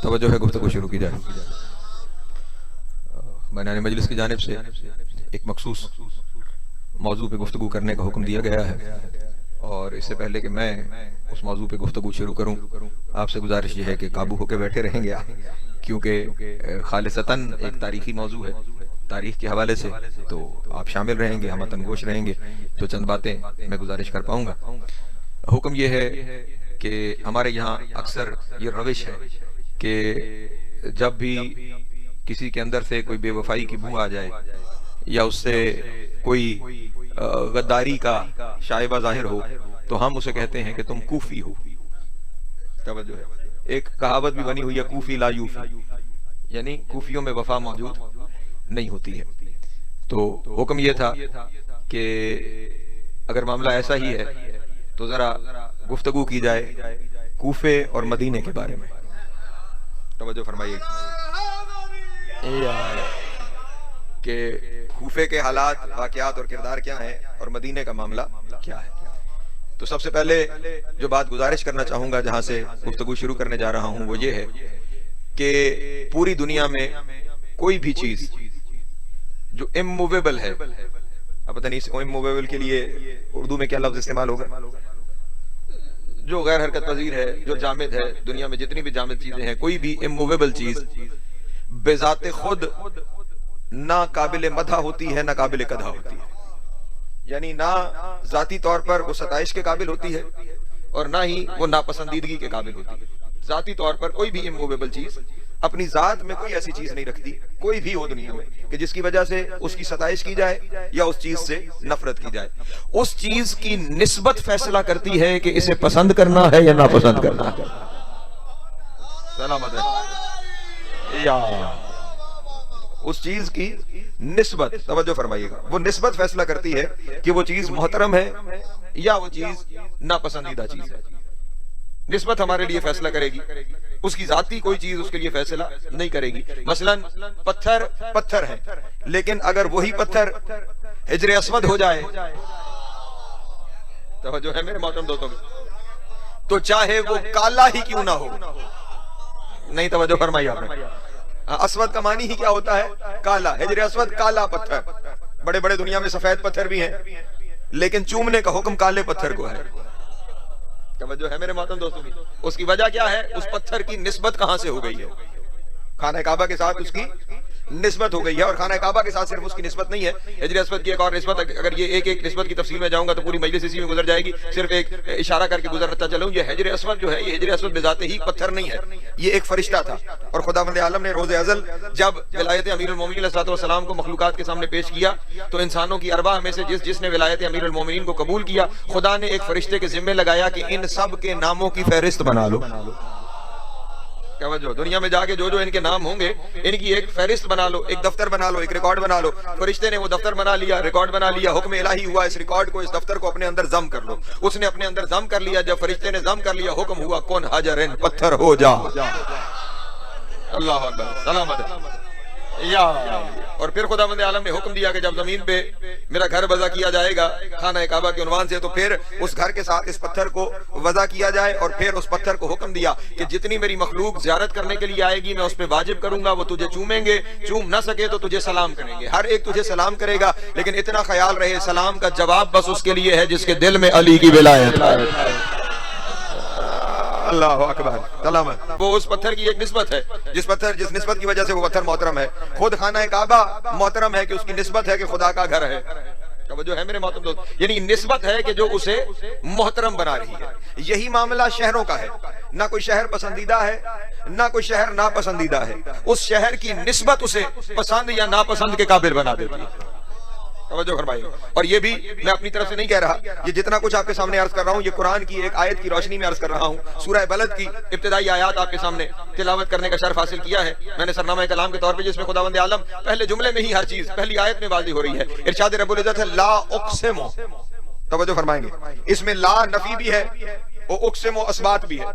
توجہ ہے گفتگو شروع کی جائے۔ بنیان مجلس کی جانب سے ایک مخصوص موضوع پہ گفتگو کرنے کا حکم دیا گیا ہے، اور اس سے پہلے کہ میں اس موضوع پہ گفتگو شروع کروں، آپ سے گزارش یہ ہے کہ قابو ہو کے بیٹھے رہیں گے، کیونکہ خالصتاً ایک تاریخی موضوع ہے، تاریخ کے حوالے سے تو آپ شامل رہیں گے، ہم تنگوش رہیں گے، تو چند باتیں میں گزارش کر پاؤں گا۔ حکم یہ ہے کہ ہمارے یہاں اکثر یہ روش ہے کہ جب بھی کسی کے اندر سے کوئی بے وفائی کی بو آ جائے یا اس سے کوئی غداری کا شائبہ ظاہر ہو تو ہم اسے کہتے ہیں کہ تم کوفی ہو۔ توجہ ہے، ایک کہاوت بھی بنی ہوئی ہے، کوفی لا یوفی، یعنی کوفیوں میں وفا موجود نہیں ہوتی ہے۔ تو حکم یہ تھا کہ اگر معاملہ ایسا ہی ہے تو ذرا گفتگو کی جائے کوفے اور مدینے کے بارے میں۔ توجہ فرمائیے کہ کوفے کے حالات، واقعات اور کردار کیا ہیں اور مدینے کا معاملہ کیا ہے۔ تو سب سے پہلے جو بات گزارش کرنا چاہوں گا، جہاں سے گفتگو شروع کرنے جا رہا ہوں، وہ یہ ہے کہ پوری دنیا میں کوئی بھی چیز جو اموویبل ہے، اب پتہ نہیں اموویبل کے لیے اردو میں کیا لفظ استعمال ہوگا، جو غیر حرکت پذیر ہے، جو جامد ہے، دنیا میں جتنی بھی جامد چیزیں ہیں، کوئی بھی اموویبل چیز بذات خود نہ قابل مدح ہوتی ہے نہ قابل قدح ہوتی ہے، یعنی نہ ذاتی طور پر وہ ستائش کے قابل ہوتی ہے اور نہ ہی وہ ناپسندیدگی کے قابل ہوتی ہے۔ ذاتی طور پر کوئی بھی اموویبل چیز اپنی ذات میں کوئی ایسی چیز نہیں رکھتی، کوئی بھی ہو دنیا میں، کہ جس کی وجہ سے اس کی ستائش کی جائے یا اس چیز سے نفرت کی جائے۔ اس چیز کی نسبت فیصلہ کرتی ہے کہ اسے پسند کرنا ہے یا ناپسند کرنا ہے۔ سلامت ہے یا اس چیز کی نسبت، توجہ فرمائیے گا، وہ نسبت فیصلہ کرتی ہے کہ وہ چیز محترم ہے یا وہ چیز ناپسندیدہ چیز ہے۔ نسبت ہمارے لیے فیصلہ کرے گی، اس کی ذاتی کوئی چیز اس کے لیے فیصلہ نہیں کرے گی۔ مثلا پتھر پتھر ہے، لیکن اگر وہی پتھر حجر اسود ہو جائے، توجہ ہے میرے محترم دوستوں کی، تو چاہے وہ کالا ہی کیوں نہ ہو، نہیں توجہ فرمائی آپ نے، اسود کا معنی ہی کیا ہوتا ہے؟ کالا۔ حجر اسود کالا پتھر، بڑے بڑے دنیا میں سفید پتھر بھی ہیں، لیکن چومنے کا حکم کالے پتھر کو ہے۔ توجہ ہے میرے محترم دوستوں کی، اس کی وجہ کیا ہے؟ اس پتھر کی نسبت کہاں سے ہو گئی ہے؟ خانہ کعبہ کے ساتھ اس کی نسبت ہو گئی ہے، اور خانہ کعبہ کے ساتھ صرف اس کی نسبت نہیں ہے، حجر اسود کی ایک اور نسبت، اگر یہ ایک نسبت کی تفصیل میں جاؤں گا تو پوری مجلس اسی میں گزر جائے گی، صرف ایک اشارہ کر کے گزرتا چلوں۔ یہ حجر اسود جو ہے، یہ حجر اسود بذات ہی پتھر نہیں ہے، یہ ایک فرشتہ تھا، اور خداوند عالم نے روز ازل جب ولایت امیر المومنین علیہ السلام کو مخلوقات کے سامنے پیش کیا تو انسانوں کی ارواح میں سے جس نے ولایت امیر المومنین کو قبول کیا، خدا نے ایک فرشتے کے ذمہ لگایا کہ ان سب کے ناموں کی فہرست بنا لو۔ دنیا میں جا کے جو ان کے نام ہوں گے، ان کی ایک فہرست بنا لو، ایک دفتر بنا لو، ایک ریکارڈ بنا لو۔ فرشتے نے وہ دفتر بنا لیا، ریکارڈ بنا لیا، حکم الہی ہوا اس ریکارڈ کو، اس دفتر کو اپنے اندر ضم کر لو۔ اس نے اپنے اندر ضم کر لیا، جب فرشتے نے ضم کر لیا، حکم ہوا کون حجرن، پتھر ہو جا۔ اللہ اکبر، سلامت یا، اور پھر خداوند عالم نے حکم دیا کہ جب زمین پہ میرا گھر وضع کیا جائے گا خانہ کعبہ کے عنوان سے، تو پھر اس گھر کے ساتھ اس پتھر کو وضع کیا جائے، اور پھر اس پتھر کو حکم دیا کہ جتنی میری مخلوق زیارت کرنے کے لیے آئے گی میں اس پہ واجب کروں گا، وہ تجھے چومیں گے، چوم نہ سکے تو تجھے سلام کریں گے، ہر ایک تجھے سلام کرے گا، لیکن اتنا خیال رہے سلام کا جواب بس اس کے لیے ہے جس کے دل میں علی کی ولایت ہے۔ اللہ اکبر، سلامت۔ وہ اس پتھر کی ایک نسبت ہے، جس نسبت کی وجہ سے وہ پتھر محترم ہے۔ خود خانہ کعبہ محترم ہے کہ اس کی نسبت ہے کہ خدا کا گھر ہے۔ توجہ ہے میرے محترم دوست، یعنی نسبت ہے کہ جو اسے محترم بنا رہی ہے۔ یہی معاملہ شہروں کا ہے، نہ کوئی شہر پسندیدہ ہے نہ کوئی شہر ناپسندیدہ ہے، اس شہر کی نسبت اسے پسند یا ناپسند کے قابل بنا دیتی ہے۔ توجہ فرمائیے، اور یہ بھی میں اپنی طرف سے نہیں کہہ رہا، یہ جتنا کچھ آپ کے سامنے عرض کر رہا ہوں یہ قرآن کی ایک آیت کی روشنی میں عرض کر رہا ہوں۔ سورہ بلد کی ابتدائی آیات آپ کے سامنے تلاوت کرنے کا شرف حاصل کیا ہے میں نے سرنامہ کلام کے طور پہ، جس میں خداوند عالم پہلے جملے میں ہی ہر چیز پہلی آیت میں واضح ہو رہی ہے۔ ارشاد رب العزت ہے لا اقسم، توجہ فرمائیں گے، اس میں لا نفی بھی ہے اور اقسم و اثبات بھی ہے،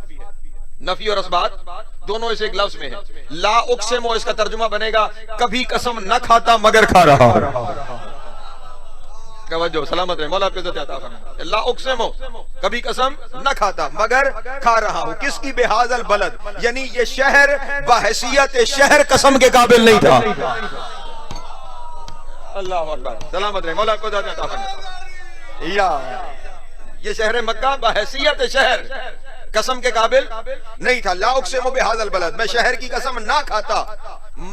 نفی اور اثبات دونوں اس ایک لفظ میں ہے۔ لا اقسم، اس کا ترجمہ بنے گا کبھی قسم نہ کھاتا مگر کھا رہا۔ توجہ سلامت رہے، مولا آپ کو عزت عطا فرمائے. لا اقسمو، کبھی قسم نہ کھاتا مگر کھا رہا ہوں. کس کی؟ بہذا البلد، یعنی یہ شہر بحیثیت شہر قسم کے قابل نہیں تھا. اللہ اکبر، سلامت رہے، مولا آپ کو عزت عطا فرمائے. یا یہ شہر مکہ بحیثیت شہر قسم کے قابل نہیں تھا. لا اقسم بہذا البلد، میں شہر کی قسم نہ کھاتا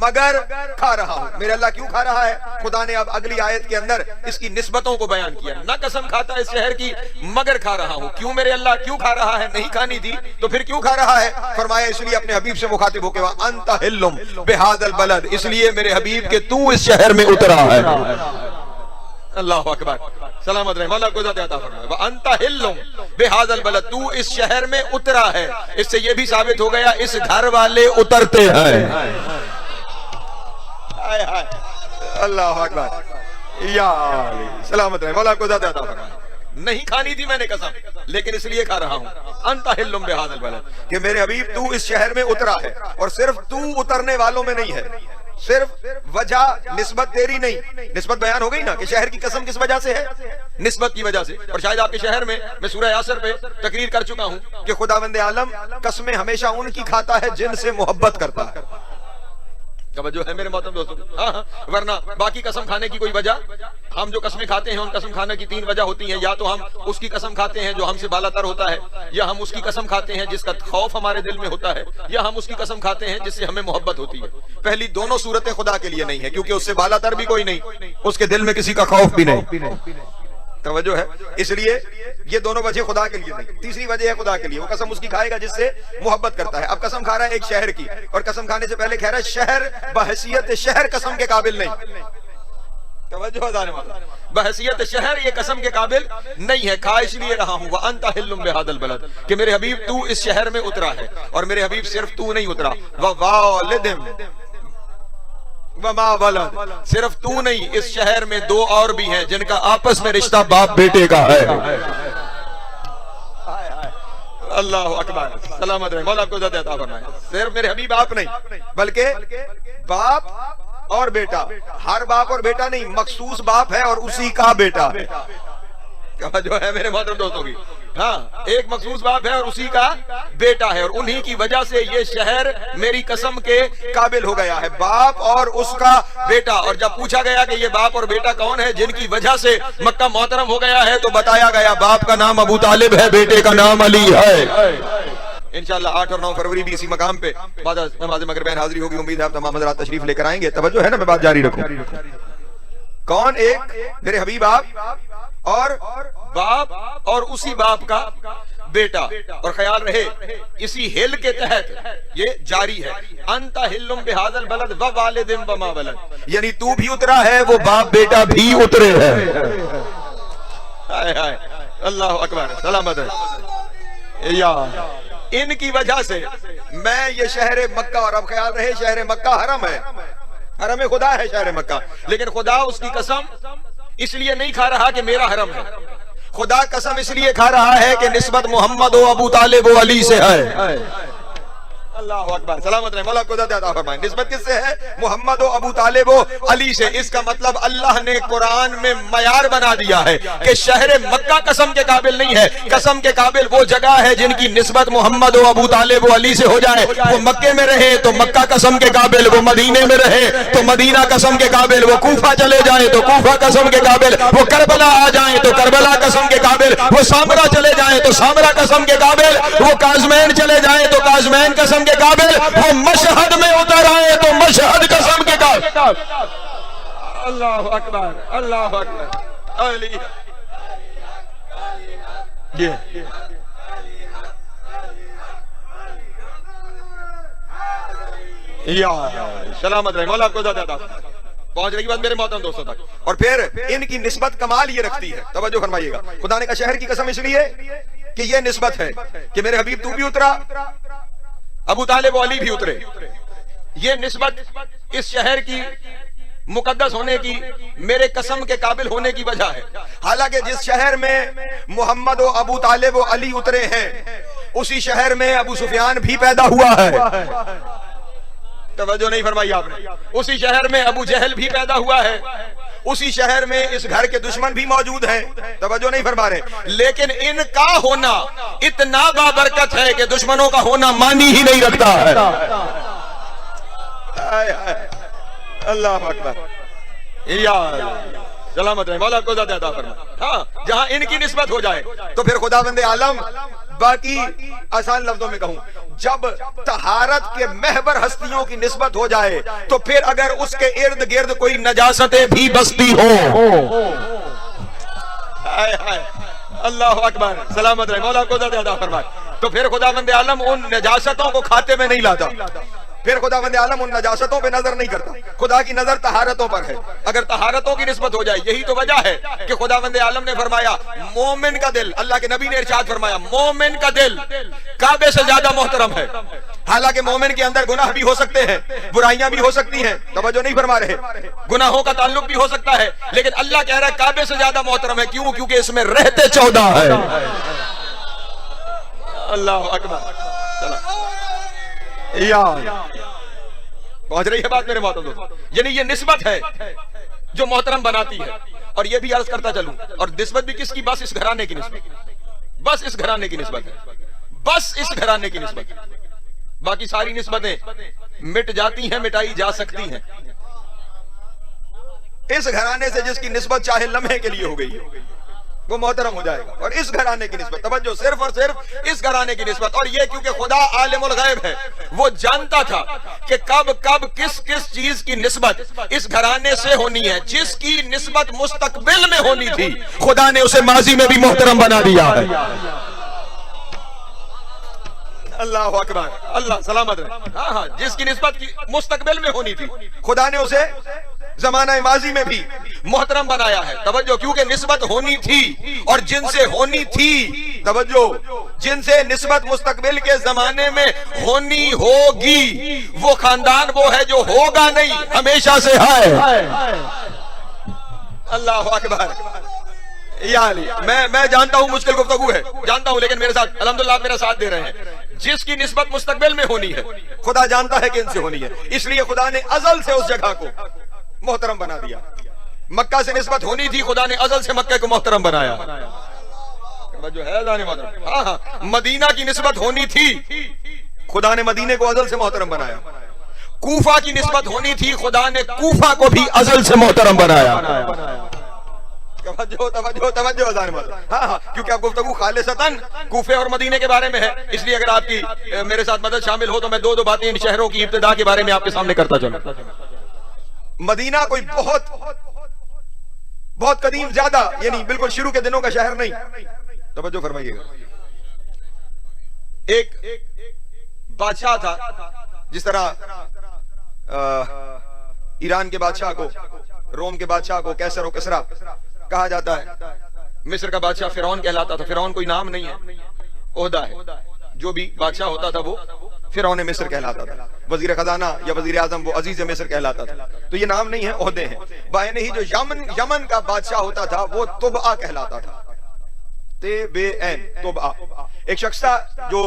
مگر کھا رہا ہوں. میرے اللہ کیوں کھا رہا ہے؟ خدا نے اب اگلی آیت کے اندر اس کی نسبتوں کو بیان کیا. نہ قسم کھاتا اس شہر کی مگر کھا رہا ہوں. کیوں میرے اللہ کیوں کھا رہا ہے؟ نہیں کھانی تھی تو پھر کیوں کھا رہا ہے؟ فرمایا اس لیے اپنے حبیب سے مخاطب ہو کے وَأَنْتَ حِلٌّ بِهَذَا الْبَلَدِ، اس لیے میرے حبیب کہ تو اس شہر میں اترا ہے. اللہ اکبر، سلامت رہے، مولا کو عزت عطا فرمائے. وَأَنْتَ حِلٌّ بِهَذَا الْبَلَدِ، تو اس شہر میں اترا ہے. اس سے یہ بھی ثابت ہو گیا اس گھر والے اترتے ہیں. اللہ اکبر، یا سلامت رہے، مولا کو عزت عطا فرمائے. نہیں کھانی تھی میں نے قسم، لیکن اس لیے کھا رہا ہوں. انت حل بہذا البلد، کہ میرے حبیب تو اس شہر میں اترا ہے. اور صرف تو اترنے والوں میں نہیں ہے، صرف وجہ نسبت تیری نہیں. نسبت بیان ہو گئی نا کہ شہر کی قسم کس وجہ سے ہے؟ نسبت کی وجہ سے. اور شاید آپ کے شہر میں سورہ یاسر پہ تقریر کر چکا ہوں کہ خداوند عالم قسمیں ہمیشہ ان کی کھاتا ہے جن سے محبت کرتا ہے. جو ہے میرے محترم دوستوں، ہاں ورنہ باقی قسم کھانے کی کوئی وجہ، ہم جو قسمیں کھاتے ہیں ان قسم کھانے کی 3 وجہ ہوتی ہیں. یا تو ہم اس کی قسم کھاتے ہیں جو ہم سے بالا تر ہوتا ہے، یا ہم اس کی قسم کھاتے ہیں جس کا خوف ہمارے دل میں ہوتا ہے، یا ہم اس کی قسم کھاتے ہیں جس سے ہمیں محبت ہوتی ہے. پہلی دونوں صورتیں خدا کے لیے نہیں ہے، کیونکہ اس سے بالا تر بھی کوئی نہیں، اس کے دل میں کسی کا خوف بھی نہیں. توجہ ہے، اس لیے یہ دونوں وجہ خدا کے لیے نہیں. تیسری وجہ ہے خدا کے لیے، وہ قسم اس کی کھائے گا جس سے محبت کرتا ہے. اب قسم کھا رہا ہے ایک شہر کی، اور قسم کھانے سے پہلے کہہ رہا ہے شہر بحیثیت شہر قسم کے قابل نہیں. توجہ ہے، بحیثیت شہر یہ قسم کے قابل نہیں ہے. کھا اس لیے رہا ہوں وَأَنْتَ حِلٌّ بِهَذَا الْبَلَدِ، کہ میرے حبیب تو اس شہر میں اترا ہے. اور میرے حبیب صرف تو نہیں اترا، وَوَالِدٍ وما ولد، صرف تو نہیں، اس شہر میں 2 اور بھی ہیں جن کا آپس میں رشتہ باپ بیٹے کا ہے. اللہ اکبر، سلامت رہے، مولا آپ کو عزت عطا فرمائے. صرف میرے حبیب آپ نہیں بلکہ باپ اور بیٹا. ہر باپ اور بیٹا نہیں، مخصوص باپ ہے اور اسی کا بیٹا ہے. جو ہے میرے محترم دوستوں کی، ہاں ایک مخصوص باپ ہے اور اسی کا بیٹا ہے. اور انہی کی وجہ سے یہ شہر میری قسم کے قابل ہو گیا ہے، باپ اور اس کا بیٹا. اور جب پوچھا گیا کہ یہ باپ اور بیٹا کون ہے جن کی وجہ سے مکہ محترم ہو گیا ہے، تو بتایا گیا باپ کا نام ابو طالب ہے، بیٹے کا نام علی ہے. انشاءاللہ 8 اور 9 فروری بھی اسی مقام پہ بعد نماز مغرب حاضری ہوگی. امید ہے آپ تمام حضرات تشریف لے کر آئیں گے. توجہ ہے نا، میں بات جاری رکھوں. کون؟ ایک میرے حبیب آپ اور باپ اور اسی باپ کا بیٹا. اور خیال رہے اسی ہل کے تحت یہ جاری ہے، انت حل بہذا البلد ووالد وما ولد، یعنی تو بھی اترا ہے، وہ باپ بیٹا بھی اترے ہیں. اللہ اکبر، سلامت ہے. یا ان کی وجہ سے میں یہ شہر مکہ، اور اب خیال رہے شہر مکہ حرم ہے، حرم خدا ہے شہر مکہ، لیکن خدا اس کی قسم اس لیے نہیں کھا رہا کہ میرا حرم ہے. خدا قسم اس لیے کھا رہا ہے کہ نسبت محمد و ابو طالب و علی سے ہے. اللہ اکبر، سلامت رہے، مولا کو عزت عطا فرمائے. نسبت کس سے ہے؟ محمد و ابو طالب و علی سے. اس کا مطلب اللہ نے قرآن میں معیار بنا دیا ہے کہ شہر مکہ قسم کے قابل نہیں ہے. قسم کے قابل وہ جگہ ہے جن کی نسبت محمد و ابو طالب و علی سے ہو جائے. وہ مکے میں رہے تو مکہ قسم کے قابل، وہ مدینے میں رہے تو مدینہ قسم کے قابل، وہ کوفہ چلے جائیں تو کوفہ قسم کے قابل، وہ کربلا آ جائیں تو کربلا قسم کے قابل، وہ سامرا چلے جائیں تو سامرا قسم کے قابل، وہ کاظمین چلے جائیں تو کاظمین قسم کے قابل، وہ مشہد میں اتر آئے تو مشہد قسم کے قابل. اللہ اکبر، اللہ اکبر. علی یا سلامت رہے، مولا آپ کو عزت عطا فرمائے. پہنچ رہی بات میرے محترم دوستوں تک. اور پھر ان کی نسبت کمال یہ رکھتی ہے، توجہ فرمائیے گا. خدا نے کہا شہر کی قسم اس لیے کہ یہ نسبت ہے کہ میرے حبیب تو بھی اترا، ابو طالب و علی بھی اترے. یہ نسبت اس شہر کی مقدس ہونے کی، میرے قسم کے قابل ہونے کی وجہ ہے. حالانکہ جس شہر میں محمد و ابو طالب و علی اترے ہیں اسی شہر میں ابو سفیان بھی پیدا ہوا ہے. توجہ نہیں فرمائی آپ نے. اسی شہر میں ابو جہل بھی پیدا ہوا ہے، اسی شہر میں اس گھر کے دشمن بھی موجود ہیں، توجہ نہیں فرما رہے، لیکن ان کا ہونا اتنا بابرکت ہے کہ دشمنوں کا ہونا مانی ہی نہیں رکھتا ہے۔ اللہ اکبر، یا سلامت رہے، مولا کو زیادہ عطا فرمائے۔ ہاں، جہاں ان کی نسبت ہو جائے تو پھر خداوند عالم، باقی آسان لفظوں میں کہوں، جب طہارت کے محور ہستیوں کی نسبت ہو جائے تو پھر اگر اس کے ارد گرد کوئی نجاستیں بھی بستی ہوں، اللہ اکبر، سلامت رہے، مولا کو زیادہ عطا فرمائے، تو پھر خداوند عالم ان نجاستوں کو کھاتے میں نہیں لاتا، پھر خداوند عالم ان نجاستوں پہ نظر نہیں کرتا، خدا کی نظر طہارتوں پر ہے۔ اگر طہارتوں کی نسبت ہو جائے، یہی تو وجہ ہے کہ خداوند عالم نے فرمایا مومن کا دل، اللہ کے نبی نے ارشاد فرمایا مومن کا دل کعبے سے زیادہ محترم ہے۔ حالانکہ مومن کے اندر گناہ بھی ہو سکتے ہیں، برائیاں بھی ہو سکتی ہیں، توجہ نہیں فرما رہے، گناہوں کا تعلق بھی ہو سکتا ہے، لیکن اللہ کہہ رہا ہے کعبے سے زیادہ محترم ہے۔ کیوں؟ کیونکہ اس میں رہتے 14 ہے۔ اللہ اکبر، یا پہنچ رہی ہے بات میرے محترم دوستو؟ یعنی یہ نسبت ہے جو محترم بناتی ہے۔ اور یہ بھی عرض کرتا چلوں، اور نسبت بھی کس کی؟ بس اس گھرانے کی نسبت، بس اس گھرانے کی نسبت ہے، بس اس گھرانے کی نسبت۔ باقی ساری نسبتیں مٹ جاتی ہیں، مٹائی جا سکتی ہیں، اس گھرانے سے جس کی نسبت چاہے لمحے کے لیے ہو گئی وہ محترم ہو جائے گا۔ اور اس گھرانے کی نسبت، توجہ، صرف اور صرف اس گھرانے کی نسبت۔ اور یہ کیونکہ خدا عالم الغیب ہے، وہ جانتا تھا کہ کب کب کس کس چیز کی نسبت اس گھرانے سے ہونی ہے۔ جس کی نسبت مستقبل میں ہونی تھی، خدا نے اسے ماضی میں بھی محترم بنا دیا ہے۔ اللہ اکبر، اللہ سلامت رہے۔ ہاں ہاں، جس کی نسبت مستقبل میں ہونی تھی، خدا نے اسے زمانہ ماضی میں بھی محترم بنایا ہے۔ توجہ، کیونکہ نسبت ہونی تھی، اور جن سے ہونی تھی، توجہ، جن سے نسبت مستقبل کے زمانے میں ہونی ہوگی، وہ خاندان وہ ہے جو ہوگا نہیں، ہمیشہ سے ہے۔ اللہ اکبر، یعنی میں جانتا ہوں مشکل گفتگو ہے، جانتا ہوں، لیکن میرے ساتھ الحمدللہ آپ میرا ساتھ دے رہے ہیں۔ جس کی نسبت مستقبل میں ہونی ہے، خدا جانتا ہے کہ ان سے ہونی ہے، اس لیے خدا نے ازل سے اس جگہ کو محترم بنا دیا۔ مکہ سے نسبت ہونی تھی، خدا نے ازل سے مکہ کو محترم بنایا۔ جو ہے ہاں ہاں، مدینہ کی نسبت ہونی تھی، خدا نے مدینے کو ازل سے محترم بنایا۔ کوفہ کی نسبت ہونی تھی، خدا نے کوفہ کو بھی ازل سے محترم بنایا۔ توجہ توجہ توجہ، ہاں ہاں، کیونکہ آپ گفتگو خالصتاً کوفے اور مدینے کے بارے میں ہے، اس لیے اگر آپ کی میرے ساتھ مدد شامل ہو تو میں دو باتیں ان شہروں کی ابتدا کے بارے میں آپ کے سامنے کرتا چلوں۔ مدینہ کوئی بہت قدیم، زیادہ یعنی بالکل شروع کے دنوں کا شہر نہیں، توجہ فرمائیے گا۔ ایک بادشاہ تھا، جس طرح ایران کے بادشاہ کو، روم کے بادشاہ کو کیسر و کسرا کہا جاتا ہے، مصر کا بادشاہ فرعون کہلاتا تھا۔ فرعون کوئی نام نہیں ہے، عہدہ ہے، جو بھی بادشاہ ہوتا تھا وہ فرعون مصر کہلاتا تھا۔ وزیر خزانہ یا وزیر اعظم وہ عزیز مصر کہلاتا تھا۔ تو یہ نام نہیں ہے، عہدے ہیں۔ بائن ہی جو یمن کا بادشاہ ہوتا تھا وہ طبعہ کہلاتا تھا، طبعہ۔ ایک شخص تھا جو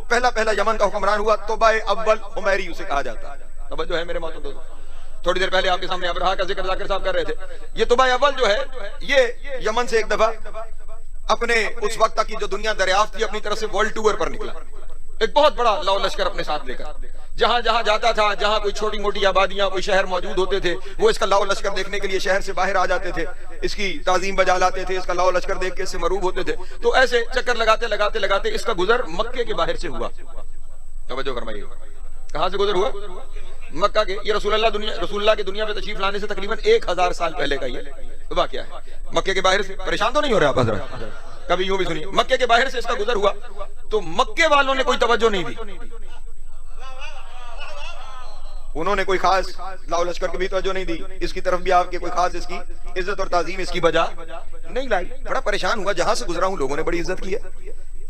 پہلا یمن کا حکمران ہوا، طبع اول حمیری اسے کہا جاتا ہے۔ توجہ ہے میرے محترم دوستو؟ تھوڑی دیر پہلے آپ کے سامنے ابرہا کا ذکر ذاکر صاحب کر رہے تھے۔ یہ طبع اول جو ہے، یہ یمن سے ایک دفعہ اپنے اس وقت تک کی جو دنیا دریافت کی، اپنی طرف سے ورلڈ ٹور پر نکلا، ایک بہت بڑا لاؤ لشکر اپنے ساتھ لے کر۔ جہاں جہاں جاتا تھا، جہاں کوئی چھوٹی موٹی آبادیاں، کوئی شہر موجود ہوتے تھے، وہ اس کا لاؤ لشکر دیکھنے کے لیے شہر سے باہر آ جاتے تھے، اس کی تعظیم بجا لاتے تھے، اس کا لاؤ لشکر دیکھ کے اس سے مروب ہوتے تھے۔ تو ایسے چکر لگاتے اس کا گزر مکے کے باہر سے ہوا۔ توجہ فرمائیے، کہاں سے گزر ہوا؟ مکہ کے۔ یہ رسول اللہ کے دنیا پہ تشریف لانے سے تقریباً 1000 سال پہلے کا یہ واقعہ ہے۔ مکے کے باہر سے، پریشان تو نہیں ہو رہے آپ حضرات؟ کبھی یوں بھی سنیے، مکے کے باہر سے اس کا گزر ہوا تو مکے والوں نے کوئی توجہ نہیں دی، انہوں نے کوئی خاص لاؤ لشکر کی بھی توجہ نہیں دی، اس کی طرف بھی آپ کے کوئی خاص اس کی عزت اور تعظیم اس کی بجا نہیں لائی۔ بڑا پریشان ہوا، جہاں سے گزرا ہوں لوگوں نے بڑی عزت کی ہے،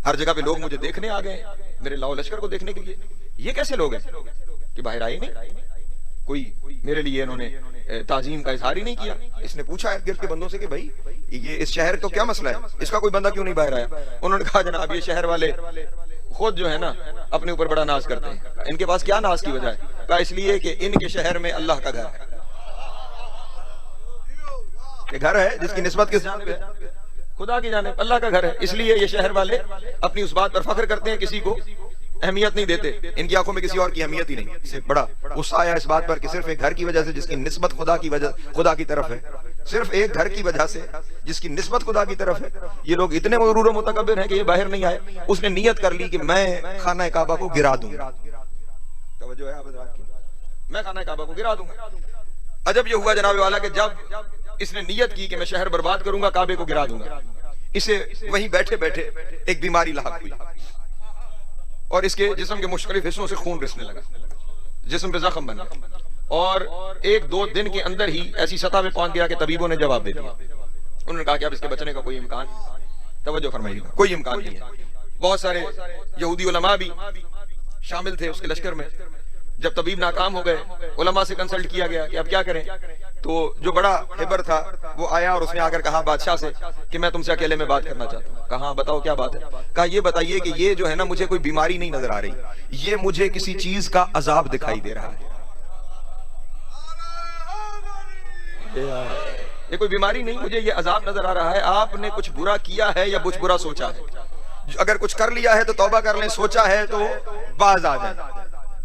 ہر جگہ پہ لوگ مجھے دیکھنے آ گئے، میرے لاؤ لشکر کو دیکھنے کے لیے۔ یہ کیسے لوگ ہیں کہ باہر آئے نہیں، کوئی میرے لیے انہوں نے تعظیم کا اظہار ہی نہیں کیا۔ اس نے پوچھا ارد گرد کے بندوں سے کہ بھائی یہ اس شہر کو کیا مسئلہ ہے، اس کا کوئی بندہ کیوں نہیں باہر آیا؟ انہوں نے کہا جناب یہ شہر والے خود جو ہے نا اپنے اوپر بڑا ناز کرتے ہیں۔ ان کے پاس کیا ناز کی وجہ ہے؟ کہا اس لیے کہ ان کے شہر میں اللہ کا گھر ہے۔ کہ گھر ہے جس کی نسبت کس جانب ہے؟ خدا کی جانب، اللہ کا گھر ہے. اس لیے یہ شہر والے اپنی اس بات پر فخر کرتے ہیں، کسی کو اہمیت نہیں دیتے. ان کی آنکھوں میں کسی اور کی اہمیت ہی نہیں. اس سے بڑا غصہ آیا اس بات پر کہ صرف ایک گھر کی وجہ سے جس کی نسبت خدا کی طرف ہے، صرف ایک گھر کی وجہ سے جس کی نسبت خدا کی طرف ہے، یہ لوگ اتنے مغرور و متکبر ہیں کہ یہ باہر نہیں آئے. اس نے نیت کر لی کہ میں خانہ کعبہ کو گرا دوں. توجہ ہے حضرات کی، میں خانہ کعبہ کو گرا دوں گا. عجب یہ ہوا جناب والا کہ جب اس نے نیت کی کہ میں شہر برباد کروں گا، کعبے کو گرا دوں گا، اسے وہیں بیٹھے بیٹھے ایک بیماری لاحق ہوئی اور اس کے جسم کے مختلف حصوں سے خون رسنے لگا، جسم پہ زخم بنا، اور ایک دو دن کے اندر ہی ایسی سطح پہ پہنچ گیا کہ طبیبوں نے جواب دے دیا. انہوں نے کہا کہ اب اس کے بچنے کا کوئی امکان، توجہ فرمائیے گا، کوئی امکان نہیں ہے. بہت سارے یہودی علماء بھی شامل تھے اس کے لشکر میں. جب طبیب ناکام ہو گئے، علماء سے کنسلٹ کیا گیا کہ اب کیا کریں. تو جو بڑا ہیبر تھا وہ آیا اور اس نے آ کر کہا بادشاہ سے کہ میں تم سے اکیلے میں بات کرنا چاہتا ہوں. کہا بتاؤ کیا بات ہے. کہا یہ بتائیے کہ یہ جو ہے نا مجھے کوئی بیماری نہیں نظر آ رہی، یہ مجھے کسی چیز کا عذاب دکھائی دے رہا ہے. یہ کوئی بیماری نہیں، مجھے یہ عذاب نظر آ رہا ہے. آپ نے کچھ برا کیا ہے یا کچھ برا سوچا ہے؟ اگر کچھ کر لیا ہے تو توبہ کر لیں، سوچا ہے تو باز آ جائے.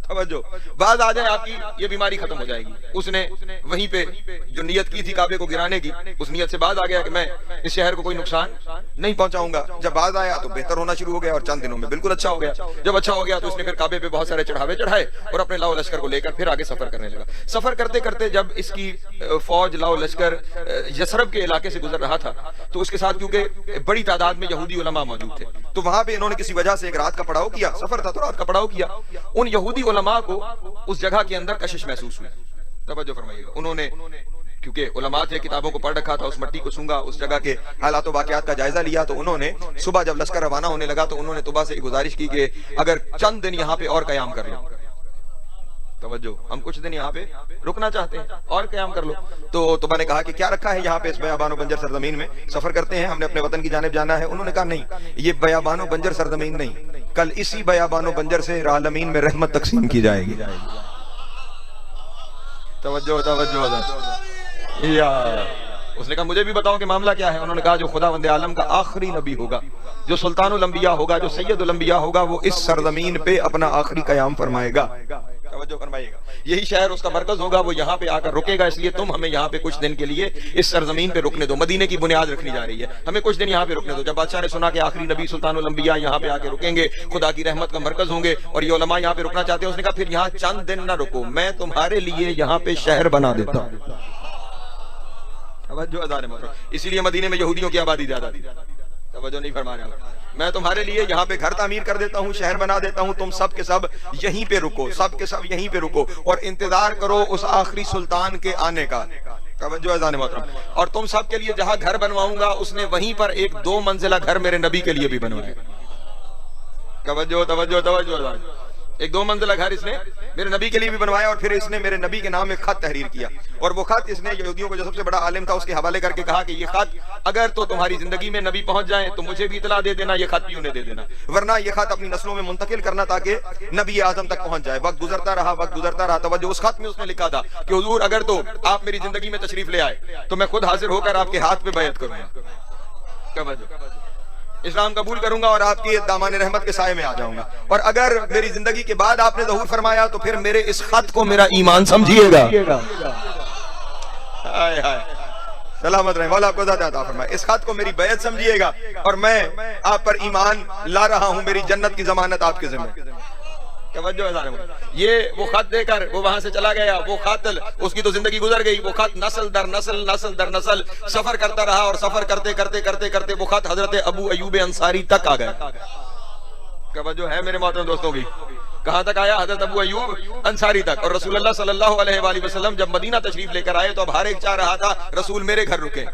توجہ، باز آ جائے، آپ کی یہ بیماری ختم ہو جائے گی. اس نے وہیں پہ جو نیت کی تھی کعبے کو گرانے کی، اس نیت سے باز آ گیا کہ میں اس شہر کو کوئی نقصان نہیں پہنچاؤں گا. جب باز آیا تو بہتر ہونا شروع ہو گیا اور چند دنوں میں بالکل اچھا ہو گیا. جب اچھا ہو گیا تو اس نے پھر کعبے پہ بہت سارے چڑھاوے چڑھائے اور اپنے لاؤ لشکر کو لے کر پھر آگے سفر کرنے لگا. سفر کرتے کرتے جب اس کی فوج لاؤ لشکر یثرب کے علاقے سے گزر رہا تھا تو اس کے ساتھ کیونکہ بڑی تعداد میں یہودی علماء موجود تھے تو وہاں پہ انہوں نے کسی وجہ سے ایک رات کا پڑاؤ کیا. سفر تھا تو رات کا پڑاؤ کیا. ان یہودی علماء کو اس جگہ کے اندر کشش محسوس ہوئی. توجہ فرمائیے گا. انہوں نے کیونکہ علماء تھے، کتابوں کو پڑھ رکھا تھا، اس مٹی کو سونگا، اس جگہ کے حالات و واقعات کا جائزہ لیا. تو انہوں نے صبح جب لشکر روانہ ہونے لگا تو انہوں نے طبا سے گزارش کی کہ اگر چند دن یہاں پہ اور قیام کر لو. توجہ، ہم کچھ دن یہاں پہ رکنا چاہتے ہیں اور قیام کر لو. تو طبا نے کہا کہ کیا رکھا ہے یہاں پہ اس بیابان و بنجر سرزمین میں؟ سفر کرتے ہیں، ہم نے اپنے وطن کی جانب جانا ہے. انہوں نے کہا نہیں، یہ بیابان و بنجر سرزمین نہیں، کل اسی بیابان و بنجر سے عالمین میں رحمت تقسیم کی جائے گی. توجہ توجہ. اس نے کہا مجھے بھی بتاؤ کہ معاملہ کیا ہے. انہوں نے کہا جو خداوند عالم کا آخری نبی ہوگا، جو سلطان الانبیاء ہوگا، جو سید الانبیاء ہوگا، وہ اس سرزمین پہ اپنا آخری قیام فرمائے گا. توجہ فرمائیے گا. یہی شہر اس کا مرکز ہوگا، وہ یہاں پہ آ کر رکے گا. اس لیے تم ہمیں یہاں پہ کچھ دن کے لیے اس سرزمین پہ رکنے دو. مدینے کی بنیاد رکھنی جا رہی ہے، ہمیں کچھ دن یہاں پہ رکنے دو. جب بادشاہ نے سنا کہ آخری نبی سلطان الانبیاء یہاں پہ آ کے رکیں گے، خدا کی رحمت کا مرکز ہوں گے اور یہ علماء یہاں پہ رکنا چاہتے ہیں، اس نے کہا پھر یہاں چند دن نہ رکو، میں تمہارے لیے یہاں پہ شہر بنا دیتا ہوں. اسی لیے مدینے میں یہودیوں کی آبادی زیادہ تھی. توجہ نہیں فرما رہے. میں تمہارے لیے یہاں پہ گھر تعمیر کر دیتا ہوں، شہر بنا دیتا ہوں، تم سب کے سب یہیں پہ رکو، سب کے سب یہیں پہ رکو اور انتظار کرو اس آخری سلطان کے آنے کا. توجہ اذان محترم. اور تم سب کے لیے جہاں گھر بنواؤں گا اس نے وہیں پر ایک 2 منزلہ گھر میرے نبی کے لیے بھی بنوایا. توجہ توجہ توجہ. ایک 2 منزلہ گھر اس نے میرے نبی کے لیے بھی بنوایا اور پھر اس نے میرے نبی کے نام ایک خط تحریر کیا اور وہ خط اس نے یہودیوں کو جو سب سے بڑا عالم تھا اس کے حوالے کر کے کہا کہ یہ خط اگر تو تمہاری زندگی میں نبی پہنچ جائیں تو مجھے بھی اطلاع دے دینا، یہ خط بھی انہیں دے دینا، ورنہ یہ خط اپنی نسلوں میں منتقل کرنا تاکہ نبی اعظم تک پہنچ جائے. وقت گزرتا رہا. توجہ، اس خط میں اس نے لکھا تھا کہ حضور اگر تو آپ میری زندگی میں تشریف لے آئے تو میں خود حاضر ہو کر آپ کے ہاتھ پہ بیعت کروں گا، اسلام قبول کروں گا اور آپ کی دامان رحمت کے سائے میں آ جاؤں گا. اور اگر میری زندگی کے بعد آپ نے ظہور فرمایا تو پھر میرے اس خط کو میرا ایمان سمجھیے گا. سلامت رہے، مولا آپ کو زیادہ عطا فرمائے. اس خط کو میری بیعت سمجھیے گا اور میں آپ پر ایمان لا رہا ہوں، میری جنت کی ضمانت آپ کے ذمہ. یہ وہ خط دے کر وہ وہاں سے چلا گیا. وہ قاتل، اس کی تو زندگی گزر گئی. وہ خط نسل در نسل نسل در نسل سفر کرتا رہا اور سفر کرتے کرتے کرتے کرتے وہ خط حضرت ابو ایوب انصاری تک آ گیا. توجہ ہے میرے محترم دوستوں بھی. کہاں تک آیا؟ حضرت ابو ایوب انصاری تک. اور رسول اللہ صلی اللہ علیہ وآلہ وسلم جب مدینہ تشریف لے کر آئے تو اب ہر ایک چاہ رہا تھا رسول میرے گھر رکیں،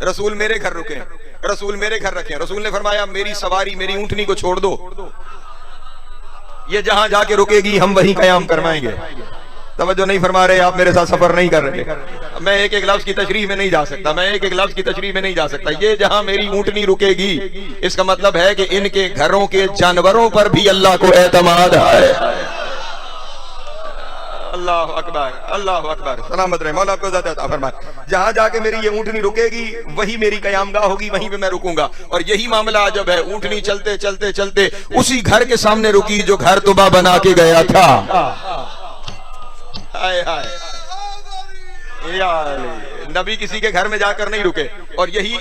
رسول میرے گھر رکیں، رسول میرے گھر رکھیں. رسول نے فرمایا میری سواری، میری اونٹنی کو چھوڑ دو، یہ جہاں جا کے رکے گی ہم وہیں قیام کروائیں گے. توجہ نہیں فرما رہے، آپ میرے ساتھ سفر نہیں کر رہے. میں ایک ایک لفظ کی تشریح میں نہیں جا سکتا، میں ایک ایک لفظ کی تشریح میں نہیں جا سکتا. یہ جہاں میری اونٹنی رکے گی اس کا مطلب ہے کہ ان کے گھروں کے جانوروں پر بھی اللہ کو اعتماد ہے. اللہ اکبر اللہ اکبر، سلامت رہے، مولا آپ کو عزت عطا فرمائے۔ جہاں جا کے میری یہ اونٹنی رکے گی وہی میری قیام گاہ ہوگی، وہیں پہ میں رکوں گا۔ اور یہی معاملہ عجب ہے، اونٹنی چلتے چلتے چلتے اسی گھر کے سامنے رکی جو گھر توبہ بنا کے گیا تھا۔ ہائے ہائے، یا نبی کسی کے گھر میں جا کر نہیں رکے، اور یہی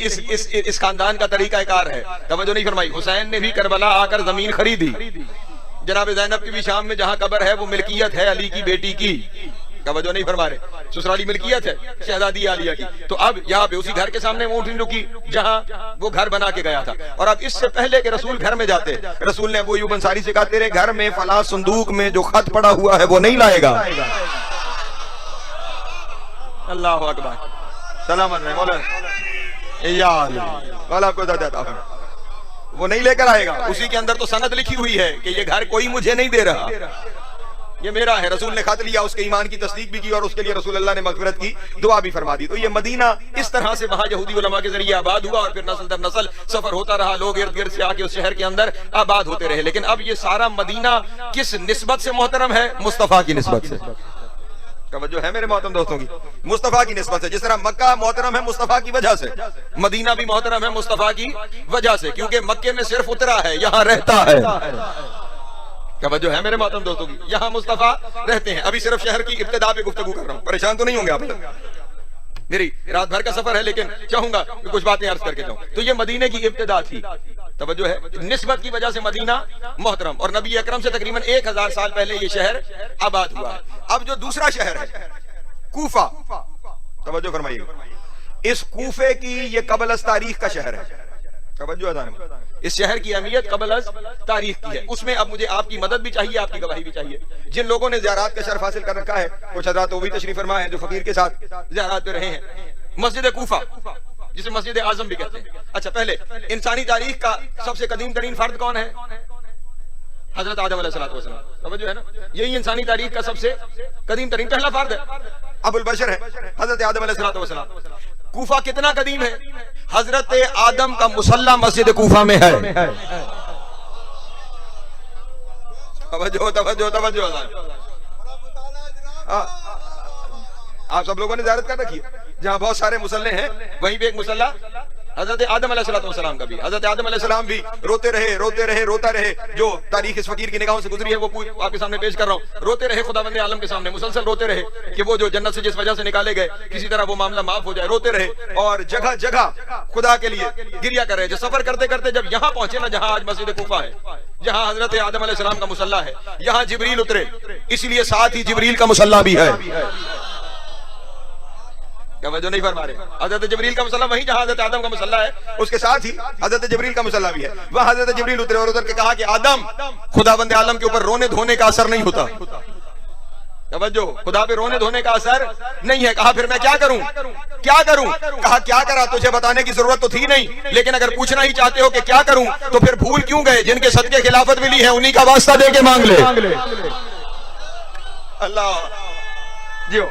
اس خاندان کا طریقہ کار ہے۔ توجہ نہیں فرمائی، حسین نے بھی کربلا آ کر زمین خریدی، جناب زینب کی بھی شام میں جہاں قبر ہے وہ ملکیت ہے علی کی بیٹی کی، توجہ نہیں فرما رہے، سسرالی ملکیت ہے شہزادی عالیہ کی۔ تو اب یہاں پہ اسی گھر کے سامنے اونٹنی رکی جہاں وہ گھر بنا کے گیا تھا۔ اور اب اس سے پہلے کہ رسول گھر میں جاتے، رسول نے ابو ایوب انصاری سے کہا تیرے گھر میں فلاں صندوق میں جو خط پڑا ہوا ہے وہ نہیں لائے گا۔ اللہ اکبر، سلامت رہے مولا، یا مولا آپ کو عزت عطا فرمائے۔ وہ نہیں لے کر آئے گا، اسی کے اندر تو سند لکھی ہوئی ہے کہ یہ گھر کوئی مجھے نہیں دے رہا، یہ میرا ہے۔ رسول نے خط لیا، اس کے ایمان کی تصدیق بھی کی، اور اس کے لیے رسول اللہ نے مغفرت کی دعا بھی فرما دی۔ تو یہ مدینہ اس طرح سے وہاں یہودی علماء کے ذریعے آباد ہوا، اور پھر نسل در نسل سفر ہوتا رہا، لوگ ارد گرد سے آ کے اس شہر کے اندر آباد ہوتے رہے۔ لیکن اب یہ سارا مدینہ کس نسبت سے محترم ہے؟ مصطفیٰ کی نسبت سے۔ توجہ ہے میرے محترم دوستوں کی، مصطفیٰ کی نسبت سے۔ جس طرح مکہ محترم ہے مصطفیٰ کی وجہ سے، مدینہ بھی محترم ہے مصطفیٰ کی وجہ سے، کیونکہ مکے میں صرف اترا ہے، یہاں رہتا ہے۔ توجہ ہے میرے محترم دوستوں کی، یہاں مصطفیٰ رہتے ہیں۔ ابھی صرف شہر کی ابتدا پہ گفتگو کر رہا ہوں، پریشان تو نہیں ہوں گے آپ؟ میری رات بھر کا سفر ہے، لیکن چاہوں گا کہ کچھ باتیں عرض کر کے جاؤں۔ تو یہ مدینے کی ابتدا تھی، توجہ ہے، نسبت کی وجہ سے مدینہ محترم، اور نبی اکرم سے تقریباً 1000 سال پہلے یہ شہر آباد ہوا ہے۔ اب جو دوسرا شہر ہے کوفہ، توجہ فرمائیے، اس کوفے کی یہ قبل از تاریخ کا شہر ہے۔ توجہ ہے، اس شہر کی اہمیت قبل از تاریخ کی ہے۔ اس میں اب مجھے آپ کی مدد بھی چاہیے، آپ کی گواہی بھی چاہیے۔ جن لوگوں نے زیارات کا شرف حاصل کر رکھا ہے، کچھ حضرات وہ بھی تشریف فرما ہیں جو فقیر کے ساتھ زیارات پہ رہے ہیں۔ مسجد کوفہ جسے مسجد اعظم بھی کہتے ہیں۔ اچھا، پہلے انسانی تاریخ کا سب سے قدیم ترین فرد کون ہے؟ حضرت آدم علیہ السلام۔ توجہ ہے نا، یہی انسانی تاریخ کا سب سے قدیم ترین پہلا فرد ہے، ابو البشر ہے حضرت آدم علیہ السلام۔ کوفہ کتنا قدیم ہے؟ حضرت آدم کا مصلی مسجد کوفہ میں ہے۔ توجہ توجہ توجہ، آپ سب لوگوں نے زیارت کر رکھی ہے، جہاں بہت سارے مصلی ہیں وہیں پہ ایک مصلی حضرت آدم علیہ السلام کا بھی۔ حضرت آدم علیہ السلام بھی روتے رہے روتے رہے روتا رہے، جو تاریخ اس فقیر کی نگاہوں سے گزری ہے وہ آپ کے سامنے پیش کر رہا ہوں۔ روتے رہے خداوند عالم کے سامنے، مسلسل روتے رہے کہ وہ جو جنت سے جس وجہ سے نکالے گئے کسی طرح وہ معاملہ معاف ہو جائے، روتے رہے، اور جگہ جگہ خدا کے لیے گریا کر رہے۔ جو سفر کرتے کرتے جب یہاں پہنچے نا جہاں آج مسجد کوفہ ہے، جہاں حضرت آدم علیہ السلام کا مصلی ہے، یہاں جبریل اترے، اس لیے ساتھ ہی جبریل کا مصلی بھی ہے۔ توجہ نہیں فرما رہے، حضرت جبریل کا مصلی وہیں جہاں حضرت آدم کا مصلی ہے، اس کے ساتھ ہی حضرت جبریل کا مصلی بھی ہے۔ وہاں حضرت جبریل اترے اور اتر کے کہا کہ آدم، خداوند عالم کے اوپر رونے دھونے کا اثر نہیں ہوتا۔ توجہ، خدا پہ رونے دھونے کا اثر نہیں ہے۔ کہا پھر میں کیا کروں کیا کروں؟ کہا کیا کرا تجھے بتانے کی ضرورت تو تھی نہیں، لیکن اگر پوچھنا ہی چاہتے ہو کہ کیا کروں تو پھر بھول کیوں گئے؟ جن کے صدقے خلافت ملی ہے انہی کا واسطہ دے کے مانگ لے۔ اللہ جیو،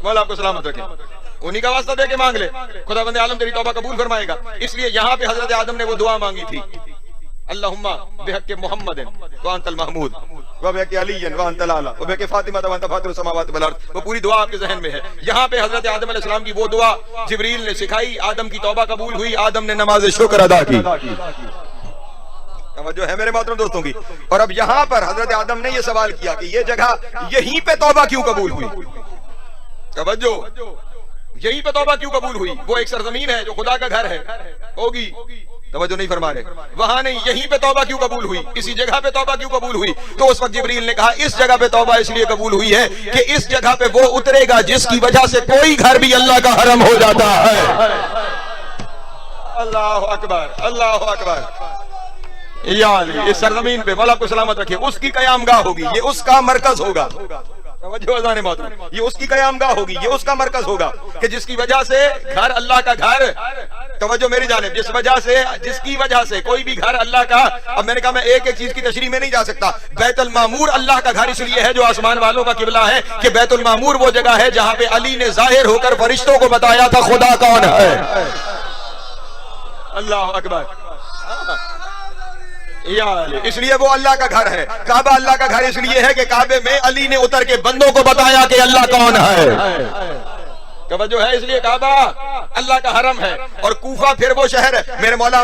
مولا آپ کو سلامت رکھے، انہی کا واسطہ دے کے مانگ لے، خداوند عالم تیری توبہ قبول فرمائے گا۔ اس لیے یہاں پہ حضرت آدم نے وہ دعا مانگی تھی، اللہم بحق محمد وانت المحمود وبحق علی وانت الاعلی وبحق فاطمہ وانت فاطر السماوات والارض، وہ پوری دعا آپ کے ذہن میں ہے۔ یہاں پہ حضرت آدم علیہ السلام کی وہ دعا جبریل نے سکھائی، آدم کی توبہ قبول ہوئی، آدم نے نماز شکر ادا کی۔ توجہ ہے میرے محترم دوستوں کی۔ اور اب یہاں پر حضرت آدم نے یہ سوال کیا کہ یہ جگہ یہیں پہ توبہ کیوں قبول ہوئی؟ توجہ، یہیں پہ توبہ کیوں قبول ہوئی؟ وہ ایک سرزمین ہے جو خدا کا گھر ہے، ہوگی، توجہ نہیں فرما رہے، وہاں نہیں، یہیں پہ توبہ کیوں قبول ہوئی؟ اسی جگہ پہ توبہ کیوں قبول ہوئی؟ تو اس وقت جبریل نے کہا اس جگہ پہ توبہ اس لیے قبول ہوئی ہے کہ اس جگہ پہ وہ اترے گا جس کی وجہ سے کوئی گھر بھی اللہ کا حرم ہو جاتا ہے۔ اللہ اکبر اللہ اکبر، یا علی، اس سرزمین پہ مولا کو سلامت رکھے، اس کی قیام گاہ ہوگی، یہ اس کا مرکز ہوگا۔ توجہ اذان محترم، یہ اس کی قیام گاہ ہوگی، یہ اس کا مرکز ہوگا کہ جس کی وجہ سے گھر اللہ کا گھر، توجہ میری جانب، جس کی وجہ سے کوئی بھی گھر اللہ کا، اب میں نے کہا میں ایک ایک چیز کی تشریح میں نہیں جا سکتا۔ بیت المعمور اللہ کا گھر اس لیے ہے جو آسمان والوں کا قبلہ ہے کہ بیت المعمور وہ جگہ ہے جہاں پہ علی نے ظاہر ہو کر فرشتوں کو بتایا تھا خدا کون ہے۔ اللہ اکبر، اس لیے وہ اللہ کا گھر ہے. کعبہ اللہ کا گھر اس لیے ہے کہ کعبے میں علی نے اتر کے بندوں کو بتایا کہ اللہ کون ہے. توجہ ہے. اس لیے کعبہ اللہ کا حرم ہے. اور کوفہ پھر وہ شہر ہے. میرے مولا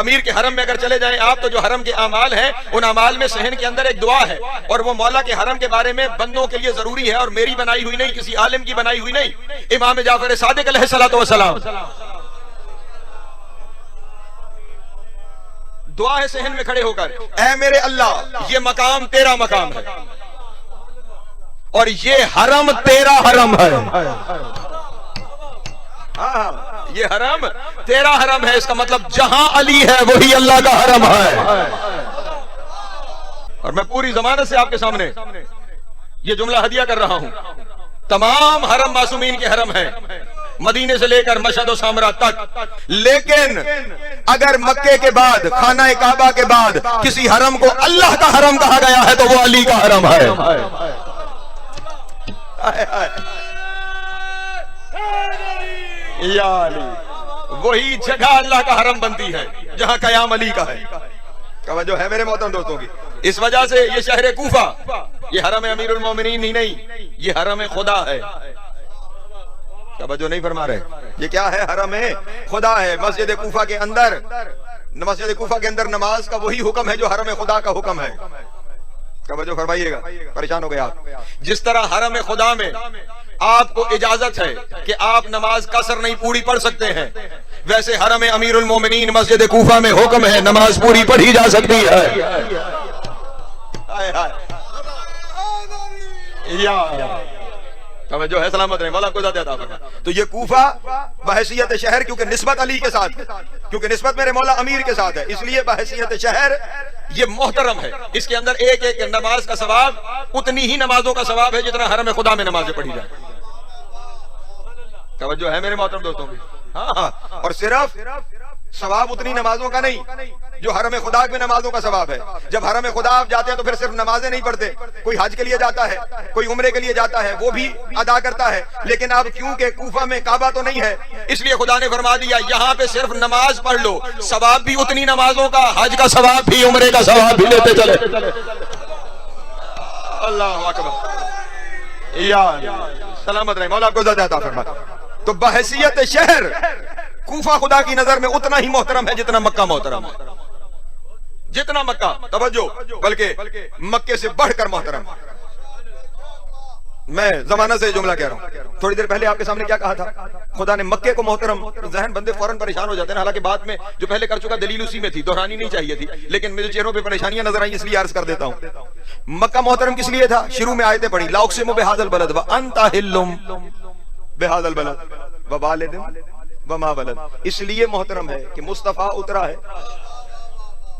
امیر کے حرم میں اگر چلے جائیں آپ تو جو حرم کے اعمال ہیں ان اعمال میں صحن کے اندر ایک دعا ہے اور وہ مولا کے حرم کے بارے میں بندوں کے لیے ضروری ہے اور میری بنائی ہوئی نہیں, کسی عالم کی بنائی ہوئی نہیں. امام جعفر صادق علیہ الصلوۃ والسلام دعا ہے صحن میں کھڑے ہو کر, اے میرے اللہ یہ مقام تیرا مقام ہے اور یہ حرم تیرا حرم ہے. یہ حرم تیرا حرم ہے. اس کا مطلب جہاں علی ہے وہی اللہ کا حرم ہے. اور میں پوری ضمانت سے آپ کے سامنے یہ جملہ ہدیہ کر رہا ہوں. تمام حرم معصومین کے حرم ہیں, مدینے سے لے کر مشہد و سامرا تک, لیکن اگر مکے کے بعد خانہ کعبہ کے بعد کسی حرم کو اللہ کا حرم کہا گیا ہے تو وہ علی کا حرم ہے. یا علی, وہی جگہ اللہ کا حرم بنتی ہے جہاں قیام علی کا ہے. توجہ ہے میرے محترم دوستوں کی. اس وجہ سے یہ شہر کوفہ یہ حرم امیر المومنین ہی نہیں, یہ حرم خدا ہے. توجہ نہیں فرما رہے. یہ کیا ہے؟ حرم خدا ہے. مسجد کوفہ کے اندر نماز کا وہی حکم ہے جو حرم خدا کا حکم ہے. توجہ فرمائیے گا, پریشان ہو گئے آپ. جس طرح حرم خدا میں آپ کو اجازت ہے کہ آپ نماز قصر نہیں پوری پڑھ سکتے ہیں, ویسے حرم امیر المومنین مسجد کوفہ میں حکم ہے نماز پوری پڑھی جا سکتی ہے. توجہ ہے, سلامت رہے, مولا کو ذات عطا فرمائے. تو یہ کوفہ بحیثیت شہر, کیونکہ نسبت علی کے ساتھ, کیونکہ نسبت میرے مولا امیر کے ساتھ ہے, اس لیے بحیثیت شہر یہ محترم ہے. اس کے اندر ایک ایک نماز کا ثواب اتنی ہی نمازوں کا ثواب ہے جتنا حرم خدا میں نمازیں پڑھی جائیں. توجہ ہے میرے محترم دوستوں کی. ہاں, اور صرف ثواب اتنی نمازوں کا نہیں جو حرم خدا میں نمازوں کا ثواب ہے. جب حرم خدا آپ جاتے ہیں تو پھر صرف نمازیں نہیں پڑھتے, کوئی حج کے لیے جاتا ہے, کوئی عمرے کے لیے جاتا ہے, وہ بھی ادا کرتا ہے. لیکن اب کیونکہ کوفہ میں کعبہ تو نہیں ہے اس لیے خدا نے فرما دیا یہاں پہ صرف نماز پڑھ لو, ثواب بھی اتنی نمازوں کا, حج کا ثواب بھی, عمرے کا ثواب بھی لیتے چلے. اللہ اکبر. یا سلامت رہے, مولا آپ کو ذات عطا فرمائے. تو بحیثیت شہر کوفہ خدا کی نظر میں اتنا ہی محترم ہے جتنا مکہ محترم ہے, جتنا مکہ. توجہ, بلکہ مکے سے بڑھ کر محترم. میں زمانہ سے جملہ کہہ رہا ہوں. تھوڑی دیر پہلے آپ کے سامنے کیا کہا تھا؟ خدا نے مکے کو محترم. ذہن بندے فوراً پریشان ہو جاتے ہیں, حالانکہ بعد میں جو پہلے کر چکا دلیل اسی میں تھی, دہرانی نہیں چاہیے تھی, لیکن میرے چہروں پہ پریشانیاں نظر آئیں اس لیے عرض کر دیتا ہوں. مکہ محترم کس لیے تھا؟ شروع میں آیتیں پڑھی, لا اقسم بہذا البلد وانت حل بہذا البلد ووالد وما ولد. اس لیے محترم ہے کہ مصطفیٰ اترا ہے,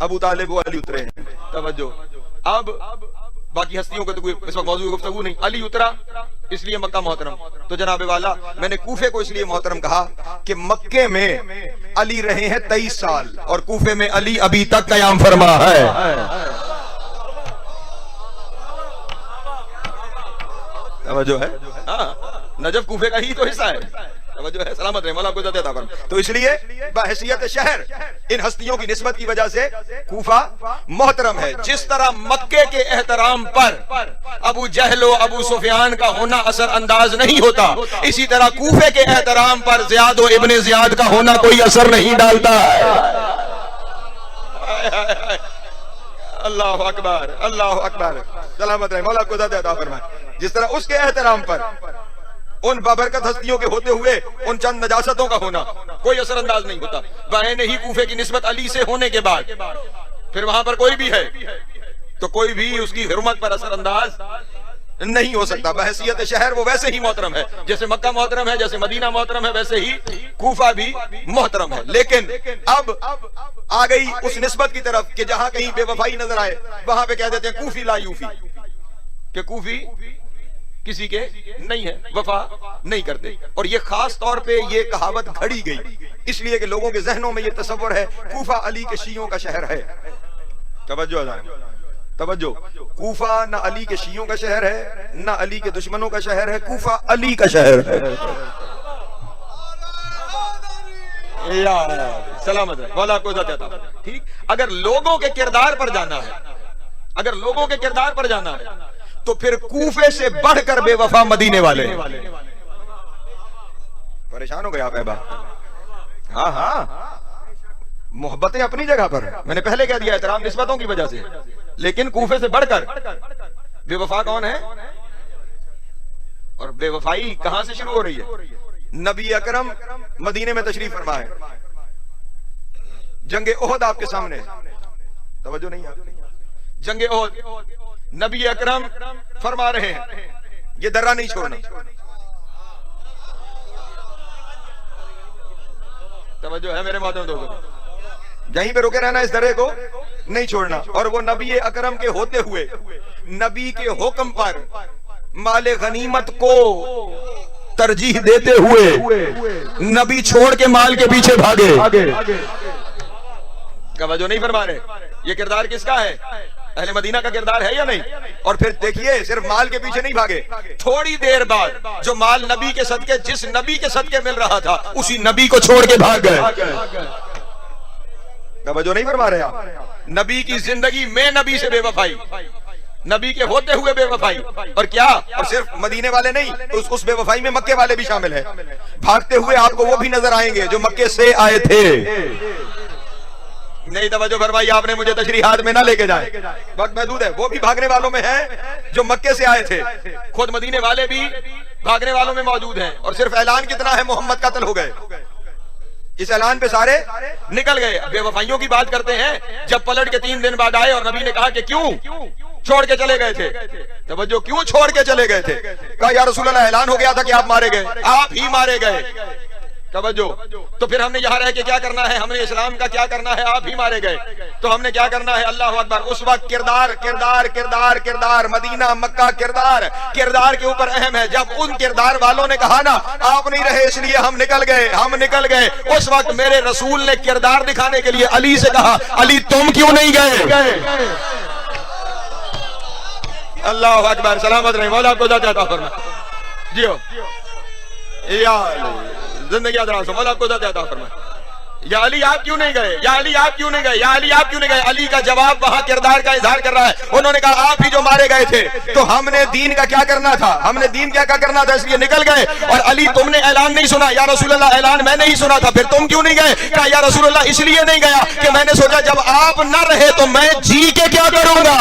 ابو طالب و علی اترے ہیں. توجہ, اب باقی ہستیوں کا تو کوئی اس وقت موضوع گفتگو نہیں, علی اترا اس لیے مکہ محترم. تو جناب والا میں نے کوفے کو اس لیے محترم کہا کہ مکے میں علی رہے ہیں 23 سال اور کوفے میں علی ابھی تک قیام فرما ہے. توجہ ہے, ہاں, نجف کوفے کا ہی تو حصہ ہے. توجہ ہے, سلامت رہے, مولا کو ذات عطا فرمائے. تو اس لیے بحیثیت شہر ان ہستیوں کی نسبت کی وجہ سے کوفہ محترم ہے. جس طرح مکے کے احترام پر ابو جہل و ابو سفیان کا ہونا اثر انداز نہیں ہوتا, اسی طرح کوفے کے احترام پر زیاد و ابن زیاد کا ہونا کوئی اثر نہیں ڈالتا ہے. اللہ اکبر, اللہ اکبر, سلامت رہے, مولا کو ذات عطا فرمائے. جس طرح اس کے احترام پر ان بابرکت ہستیوں کے ہوتے ہوئے ان چند نجاستوں کا ہونا کوئی اثر انداز نہیں ہوتا. بہن ہی کوفے کی نسبت علی سے ہونے کے بعد پھر وہاں پر کوئی بھی ہے تو کوئی بھی اس کی حرمت پر اثر انداز نہیں ہو سکتا. بحیثیت شہر وہ ویسے ہی محترم ہے, جیسے مکہ محترم ہے, جیسے مدینہ محترم ہے, ویسے ہی کوفہ بھی محترم ہے. لیکن اب آ گئی اس نسبت کی طرف کہ جہاں کہیں بے وفائی نظر آئے وہاں پہ کہہ دیتے ہیں کوفی لا یوفی, کہ کوفی کسی کے نہیں ہے, وفا نہیں کرتے. اور یہ خاص طور پہ یہ کہاوت گھڑی گئی اس لیے کہ لوگوں کے ذہنوں میں یہ تصور ہے کوفہ علی کے شیعوں کا شہر ہے. توجہ توجہ, کوفہ نہ علی کے شیعوں کا شہر ہے نہ علی کے دشمنوں کا شہر ہے, کوفہ علی کا شہر ہے. یا سلامت رہے، مولا آپ کو عزت عطا۔ ٹھیک، اگر لوگوں کے کردار پر جانا ہے، اگر لوگوں کے کردار پر جانا ہے تو پھر کوفے سے بڑھ کر بے وفا مدینے والے۔ پریشان ہو گئے آپ احباب؟ ہاں ہاں، محبتیں اپنی جگہ پر، میں نے پہلے کہہ دیا احترام نسبتوں کی وجہ سے، لیکن کوفے سے بڑھ کر بے وفا کون ہے؟ اور بے وفائی کہاں سے شروع ہو رہی ہے؟ نبی اکرم مدینے میں تشریف فرما ہے، جنگ احد آپ کے سامنے، توجہ نہیں ہے، جنگ احد نبی اکرم فرما رہے ہیں یہ درہ نہیں چھوڑنا، توجہ ہے میرے محترم دوستو، یہیں پہ رکے رہنا، اس درے کو نہیں چھوڑنا۔ اور وہ نبی اکرم کے ہوتے ہوئے نبی کے حکم پر مال غنیمت کو ترجیح دیتے ہوئے نبی چھوڑ کے مال کے پیچھے بھاگے۔ توجہ نہیں فرما رہے، یہ کردار کس کا ہے؟ اہل مدینہ کا کردار ہے یا نہیں؟ اور پھر دیکھیے صرف مال کے پیچھے نہیں بھاگے، تھوڑی دیر بعد جو مال نبی کے صدقے، جس نبی کے صدقے مل رہا تھا، اسی نبی کو چھوڑ کے بھاگ گئے۔ توجہ نہیں فرما رہے آپ؟ نبی کی زندگی میں نبی سے بے وفائی، نبی کے ہوتے ہوئے بے وفائی، اور کیا؟ اور صرف مدینے والے نہیں، اس بے وفائی میں مکے والے بھی شامل ہیں۔ بھاگتے ہوئے آپ کو وہ بھی نظر آئیں گے جو مکے سے آئے تھے۔ نہیں توجہ فرمائی آپ نے، مجھے تشریحات میں نہ لے کے جائیں، وقت محدود ہے۔ وہ بھی بھاگنے والوں میں ہیں جو مکے سے آئے تھے، خود مدینے والے بھی بھاگنے والوں میں موجود ہیں۔ اور صرف اعلان کتنا ہے؟ محمد قتل ہو گئے، اس اعلان پہ سارے نکل گئے۔ بے وفائیوں کی بات کرتے ہیں، جب پلٹ کے 3 دن بعد آئے اور نبی نے کہا کہ کیوں چھوڑ کے چلے گئے تھے؟ توجہ، کیوں چھوڑ کے چلے گئے تھے؟ کہا یا رسول اللہ اعلان ہو گیا تھا کہ آپ مارے گئے، آپ ہی مارے گئے۔ توجہ، تو پھر ہم نے یہاں رہ کے کیا کرنا ہے؟ ہم نے اسلام کا کیا کرنا ہے؟ آپ ہی مارے گئے، تو ہم نے کیا کرنا ہے؟ اللہ اکبر۔ اس وقت کردار کردار کردار کردار، مدینہ مکہ کردار کردار کے اوپر اہم ہے۔ جب ان کردار والوں نے کہا نا آپ نہیں رہے اس لیے ہم نکل گئے، ہم نکل گئے، اس وقت میرے رسول نے کردار دکھانے کے لیے علی سے کہا علی تم کیوں نہیں گئے؟ اللہ اکبر، سلامت رہے، مولا آپ کو ذات عطا فرمائے۔ جیو یا زندگی دراز ہو، مولا آپ کو ذات عطا فرمائے۔ یا علی آپ کیوں نہیں گئے؟ یا علی آپ کیوں نہیں گئے؟ یا علی آپ کیوں نہیں گئے؟ علی کا جواب وہاں کردار کا اظہار کر رہا ہے۔ انہوں نے کہا آپ ہی جو مارے گئے تھے، تو ہم نے دین کا کیا کرنا تھا؟ ہم نے دین کیا کرنا تھا، اس لیے نکل گئے۔ اور علی تم نے اعلان نہیں سنا؟ یا رسول اللہ اعلان میں نہیں سنا تھا، پھر تم کیوں نہیں گئے؟ کہا یا رسول اللہ اس لیے نہیں گیا کہ میں نے سوچا جب آپ نہ رہے تو میں جی کے کیا کروں گا۔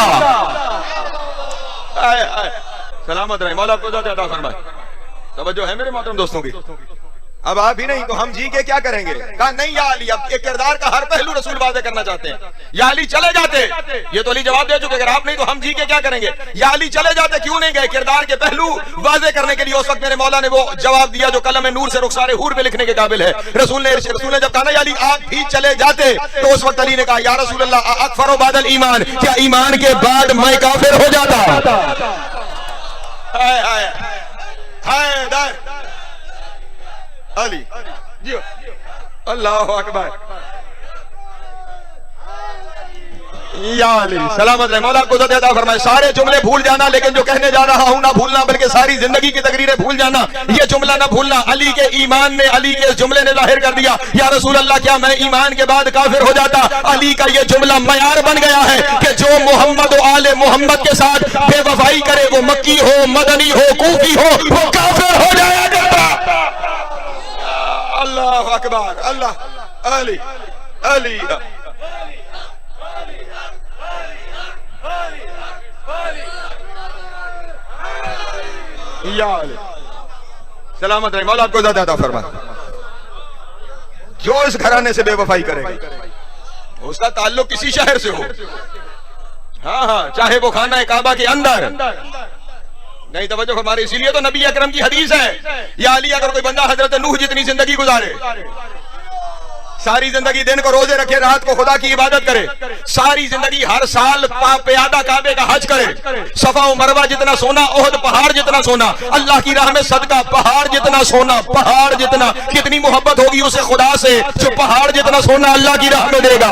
سلامت رہے، مولا آپ کو ذات عطا فرمائے۔ توجہ ہے میرے محترم دوستوں کی؟ اب آپ ہی نہیں تو ہم جی کے کیا کریں گے؟ کہا نہیں یا علی، اب ایک کردار کا ہر پہلو رسول واضح کرنا چاہتے ہیں۔ یا علی چلے جاتے، یہ تو علی جواب دے چکے، اگر آپ نہیں تو ہم جی کے کیا کریں گے؟ یا علی چلے جاتے، کیوں نہیں گئے؟ کردار کے پہلو واضح کرنے کے لیے اس وقت میرے مولا نے وہ جواب دیا جو قلم نور سے رخسار حور پہ لکھنے کے قابل ہے۔ رسول نے جب کہا نا یا علی آپ بھی چلے جاتے، تو اس وقت علی نے کہا یا رسول اللہ اکفر بعد الایمان، کیا ایمان کے بعد میں کافر ہو جاتا؟ علی جی اللہ اکبر، یا علی سلامت رہے، مولا کو عزت عطا فرمائے۔ سارے جملے بھول جانا، لیکن جو کہنے جا رہا ہوں نہ بھولنا، بلکہ ساری زندگی کی تقریریں بھول جانا، یہ جملہ نہ بھولنا۔ علی کے ایمان نے، علی کے اس جملے نے ظاہر کر دیا یا رسول اللہ کیا میں ایمان کے بعد کافر ہو جاتا؟ علی کا یہ جملہ معیار بن گیا ہے کہ جو محمد و آل محمد کے ساتھ بے وفائی کرے، وہ مکی ہو، مدنی ہو، کوفی ہو، وہ کافر ہو جایا کرتا۔ اللہ اکبر، اللہ علی علی یا علی سلامت رہے، مولا آپ کو ذات عطا فرمائے۔ جو اس گھرانے سے بے وفائی کرے گا اس کا تعلق کسی شہر سے ہو، ہاں ہاں، چاہے وہ خانہ کعبہ کے اندر نہیں، توجہ ہمارے، اسی لیے تو نبی اکرم کی حدیث ہے یا علی اگر کوئی بندہ حضرت نوح جتنی زندگی گزارے، ساری زندگی دن کو روزے رکھے، رات کو خدا کی عبادت کرے، ساری زندگی ہر سال پیادہ کعبے کا حج کرے، صفا و مروہ جتنا سونا، احد پہاڑ جتنا سونا، اللہ کی راہ میں صدقہ پہاڑ جتنا سونا، پہاڑ جتنا، کتنی محبت ہوگی اسے خدا سے جو پہاڑ جتنا سونا اللہ کی راہ میں دے گا۔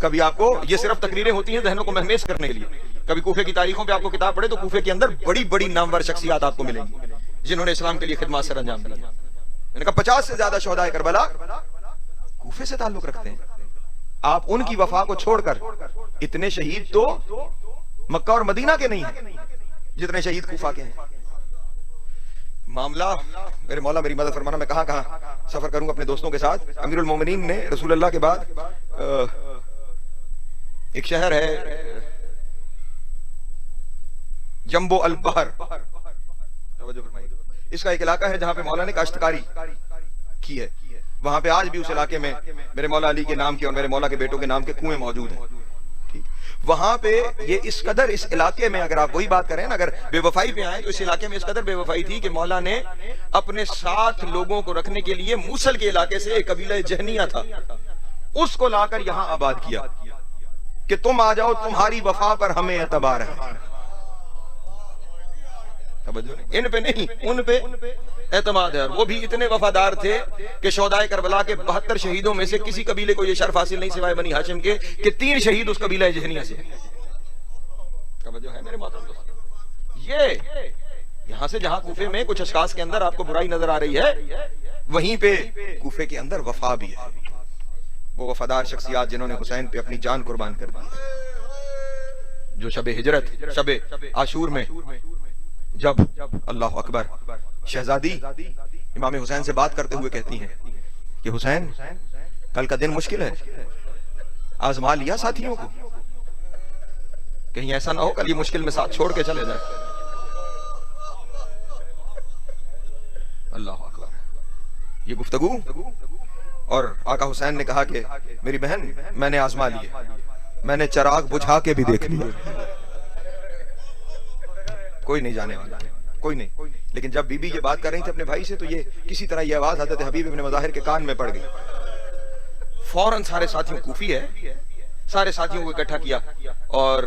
کبھی آپ کو یہ صرف تقریریں ہوتی ہیں ذہنوں کو مہمیز کرنے کے لیے. کبھی کوفے کی تاریخوں پہ آپ کو کتاب پڑھے تو کوفے کے اندر بڑی بڑی نامور شخصیات آپ کو ملیں گی جنہوں نے اسلام کے لیے خدمات سر انجام دی. میں نے کہا 50 سے زیادہ شہدائے کربلا کوفے سے تعلق رکھتے ہیں. آپ ان کی وفا کو چھوڑ کر اتنے شہید تو مکہ اور مدینہ کے نہیں ہیں جتنے شہید کوفہ کے ہیں. معاملہ میرے مولا میری مدد فرمانا. میں کہاں کہاں سفر کروں اپنے دوستوں کے ساتھ. امیر المومنین نے رسول اللہ کے بعد ایک شہر ہے جنبو البحر, اس کا ایک علاقہ ہے جہاں پہ مولا نے کاشتکاری کی ہے. وہاں پہ آج بھی اس علاقے میں میرے مولا علی کے نام کے اور میرے مولا کے بیٹوں کے نام کے کنویں موجود ہیں. وہاں پہ یہ اس قدر اس علاقے میں, اگر آپ وہی بات کریں نا, اگر بے وفائی پہ آئیں تو اس علاقے میں اس قدر بے وفائی تھی کہ مولا نے اپنے ساتھ لوگوں کو رکھنے کے لیے موصل کے علاقے سے ایک قبیلہ جہنیہ تھا, اس کو لا کر یہاں آباد کیا کہ تم آ جاؤ, تمہاری وفا پر ہمیں اعتبار ہے. ان پہ نہیں, ان پہ اعتماد ہے. وہ بھی اتنے وفادار تھے کہ شہدائے کربلا کے 72 شہیدوں میں سے کسی قبیلے کو یہ شرف حاصل نہیں سوائے بنی ہاشم کے کہ 3 شہید اس قبیلہ جہنیہ سے. توجہ ہے میرے محترم دوستو. یہ یہاں سے جہاں کوفے میں کچھ اشخاص کے اندر آپ کو برائی نظر آ رہی ہے, وہیں پہ کوفے کے اندر وفا بھی ہے. وہ وفادار شخصیات جنہوں نے حسین پہ اپنی جان قربان کر دی, جو شب ہجرت, شب عاشور میں جب اللہ اکبر شہزادی امام حسین سے بات کرتے ہوئے کہتی ہیں کہ حسین کل کا دن مشکل ہے, آزما لیا ساتھیوں کو, کہیں ایسا نہ ہو کل یہ مشکل میں ساتھ چھوڑ کے چلے جائے. اللہ اکبر. یہ گفتگو, اور آقا حسین نے کہا کہ میری بہن میں نے آزما لیے, میں نے چراغ بجھا کے بھی دیکھ لیے, کوئی نہیں جانے والا, کوئی نہیں. لیکن جب بی بی یہ بات کر رہی تھی اپنے بھائی سے تو یہ کسی طرح یہ آواز حضرت حبیب ابن مظاہر کے کان میں پڑ گئی. فوراً سارے ساتھیوں, کوفی ہے, سارے ساتھیوں کو اکٹھا کیا اور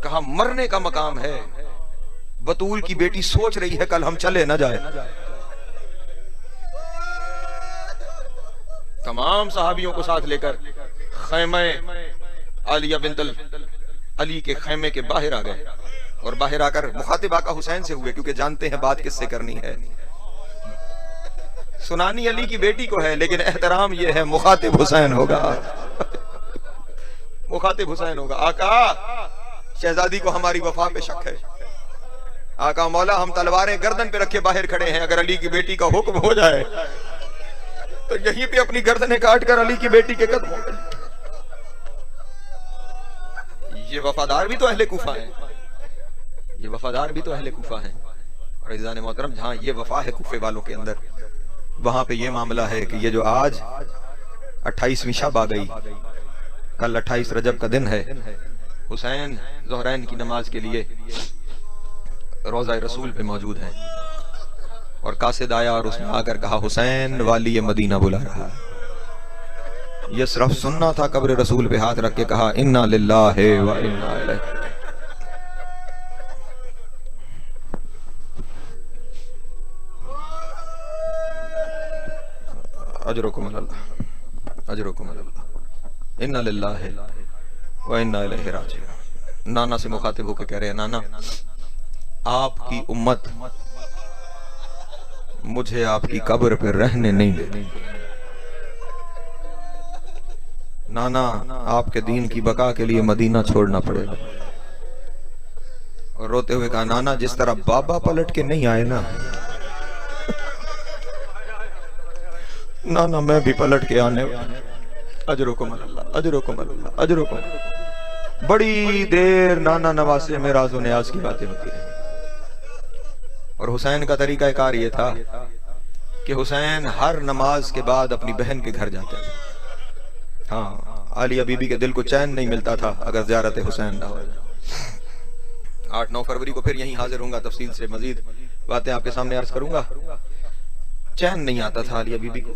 کہا مرنے کا مقام ہے, بطول کی بیٹی سوچ رہی ہے کل ہم چلے نہ جائے. تمام صحابیوں کو ساتھ لے کر خیمہ عالیہ بنت علی کے خیمے کے باہر آ گئے, اور باہر آ کر مخاطب آقا حسین سے ہوئے کیونکہ جانتے ہیں بات کس سے کرنی ہے. سنانی علی کی بیٹی کو ہے لیکن احترام یہ ہے مخاطب حسین ہوگا, مخاطب حسین ہوگا. آقا شہزادی کو ہماری وفا پہ شک ہے. آقا مولا ہم تلواریں گردن پہ رکھے باہر کھڑے ہیں, اگر علی کی بیٹی کا حکم ہو جائے تو یہیں پہ اپنی گردنیں کاٹ کر علی کی بیٹی کے قدموں پہ. یہ وفادار بھی تو اہل کوفہ ہیں, یہ وفادار بھی تو اہل کوفہ ہیں. اور عزیزان محترم جہاں یہ وفا ہے کوفے والوں کے اندر, وہاں پہ یہ معاملہ ہے کہ یہ جو آج 28ویں شب آ گئی, کل 28 رجب کا دن ہے, حسین ظہرین کی نماز کے لیے روضہ رسول پہ موجود ہیں, اور قاصد آیا اور اس نے آ کر کہا حسین والی مدینہ بلا رہا ہے. یہ صرف سننا تھا, قبر رسول پہ ہاتھ رکھ کے کہا انا للہ و انا الیہ. اجرکم اللہ, اجرکم اللہ, انا للہ و انا الیہ راجعون. نانا سے مخاطب ہو کے کہہ رہے ہیں نانا آپ کی امت مجھے آپ کی قبر پہ رہنے نہیں دیتی. نانا آپ کے دین کی بقا کے لیے مدینہ چھوڑنا پڑے گا. اور روتے ہوئے کہا نانا جس طرح بابا پلٹ کے نہیں آئے نا, نانا میں بھی پلٹ کے آنے والا. اجرکم اللہ, اجرکم اللہ, اجرکم. بڑی دیر نانا نواسے میں راز و نیاز کی باتیں ہوتی ہیں. اور حسین کا طریقہ کار یہ تھا کہ حسین ہر نماز کے بعد اپنی بہن کے گھر جاتا تھا. ہاں عالیہ بی بی کے دل کو چین نہیں ملتا تھا اگر زیارت حسین نہ ہو. 8-9 فروری کو پھر یہیں حاضر ہوں گا, تفصیل سے مزید باتیں آپ کے سامنے عرض کروں گا. چین نہیں آتا تھا عالیہ بی بی کو,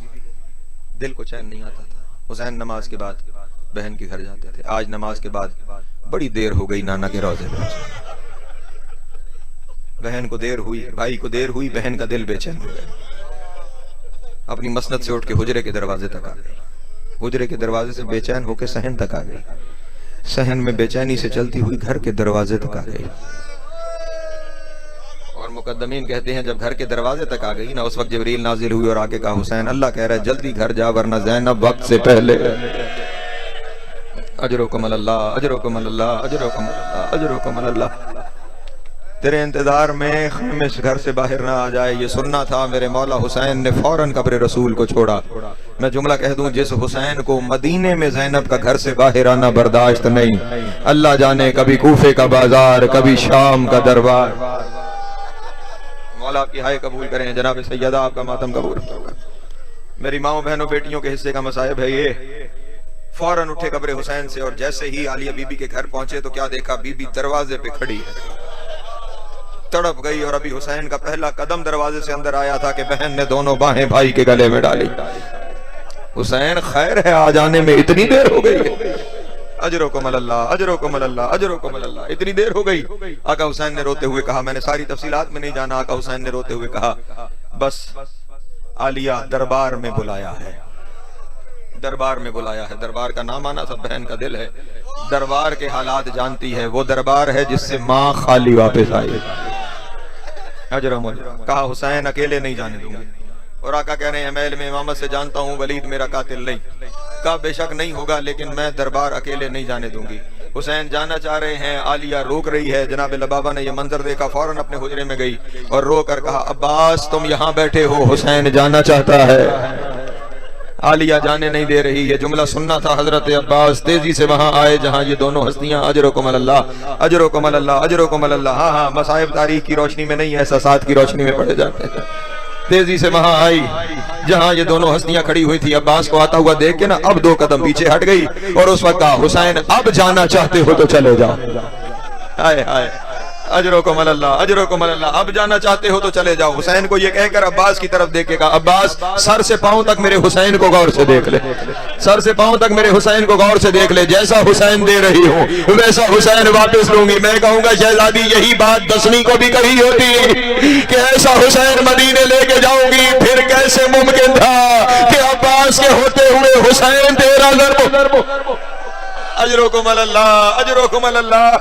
دل کو چین نہیں آتا تھا. حسین نماز کے بعد بہن کے گھر جاتے تھے. آج نماز کے بعد بڑی دیر ہو گئی نانا کے روضے پہ, بہن کو دیر ہوئی, بھائی کو دیر ہوئی, بہن کا دل بے چین ہو گیا. اپنی مسند سے اٹھ کے حجرے کے دروازے تک آ گئی. حجرے کے دروازے سے بے چین ہو کے صحن تک آ گئی، صحن میں بے چینی سے چلتی ہوئی گھر کے دروازے تک آ گئی، اور مقدمین کہتے ہیں جب گھر کے دروازے تک آ گئی نا، اس وقت جبریل نازل ہوئی اور آگے کہا حسین اللہ کہہ رہا ہے جلدی گھر جا ورنہ زینب وقت سے پہلے۔ اجرکم اللہ، اجرکم اللہ، اجرکم اللہ، اجرکم اللہ۔ تیرے انتظار میں خیمے سے گھر سے باہر نہ آ جائے یہ سننا تھا۔ میرے مولا حسین نے فوراً قبر رسول کو چھوڑا۔ میں جملہ کہہ دوں، جس حسین کو مدینے میں زینب کا گھر سے باہر آنا برداشت نہیں، اللہ جانے کبھی کوفے کا بازار، کبھی شام کا دربار۔ مولا آپ کی ہائے قبول کریں، جناب سیدہ آپ کا ماتم قبول ہوگا۔ میری ماؤں بہنوں بیٹیوں کے حصے کا مصائب ہے یہ۔ فوراً اٹھے قبر حسین سے، اور جیسے ہی عالیہ بی بی کے گھر پہنچے تو کیا دیکھا، بی بی دروازے پہ کھڑی ہے، تڑپ گئی، اور ابھی حسین کا پہلا قدم دروازے سے اندر آیا تھا کہ بہن نے دونوں باہیں بھائی کے گلے میں ڈالی۔ حسین خیر ہے آ جانے میں اتنی دیر ہو گئی ہے، اجرکم اللہ، اجرکم اللہ، اجرکم اللہ، اتنی دیر ہو گئی۔ آقا حسین نے روتے ہوئے کہا، میں نے ساری تفصیلات میں نہیں جانا، آقا حسین نے روتے ہوئے کہا بس عالیہ دربار میں بلایا ہے، دربار میں بلایا ہے۔ دربار کا نام آنا سب بہن کا دل ہے، دربار کے حالات جانتی ہے، وہ دربار ہے جس سے ماں خالی واپس آئی۔ کہا حسین اکیلے نہیں جانے دوں گا، اور آقا کہہ رہے ہیں میں علم امامت سے جانتا ہوں ولید میرا قاتل نہیں۔ کہا بے شک نہیں ہوگا، لیکن میں دربار اکیلے نہیں جانے دوں گی۔ حسین جانا چاہ رہے ہیں، عالیہ روک رہی ہے۔ جناب لبابہ نے یہ منظر دیکھا، فوراً اپنے حجرے میں گئی اور رو کر کہا عباس تم یہاں بیٹھے ہو، حسین جانا چاہتا ہے۔ عالیہ جانے نہیں دے رہی، یہ جملہ سننا تھا۔ حضرت عباس تیزی سے وہاں آئے جہاں یہ دونوں ہستیاں، اجرکم اللہ، اجرکم اللہ، اجرکم اللہ۔ ہاں ہاں، مصائب تاریخ کی روشنی میں نہیں، احساسات کی روشنی میں پڑے جاتے ہیں۔ تیزی سے وہاں آئی جہاں یہ دونوں ہستیاں کھڑی ہوئی تھی۔ عباس کو آتا ہوا دیکھ کے نا اب 2 قدم پیچھے ہٹ گئی، اور اس وقت کہا حسین اب جانا چاہتے ہو تو چلے جاؤ۔ ہائے ہائے، اجرکم اللہ، اجرکم اللہ، اب جانا چاہتے ہو تو چلے جاؤ۔ حسین کو یہ کہہ کر عباس کی طرف دیکھے گا، عباس سر سے پاؤں تک میرے حسین کو غور سے دیکھ لے، سر سے پاؤں تک میرے حسین کو غور سے دیکھ لے، جیسا حسین دے رہی ہوں ویسا حسین واپس لوں گی۔ میں کہوں گا شہزادی یہی بات دسویں کو بھی کہی ہوتی کہ ایسا حسین مدینے لے کے جاؤں گی، پھر کیسے ممکن تھا کہ عباس کے ہوتے ہوئے حسین تیرا ضرب۔ اجرکم اللہ، اجرکم اللہ،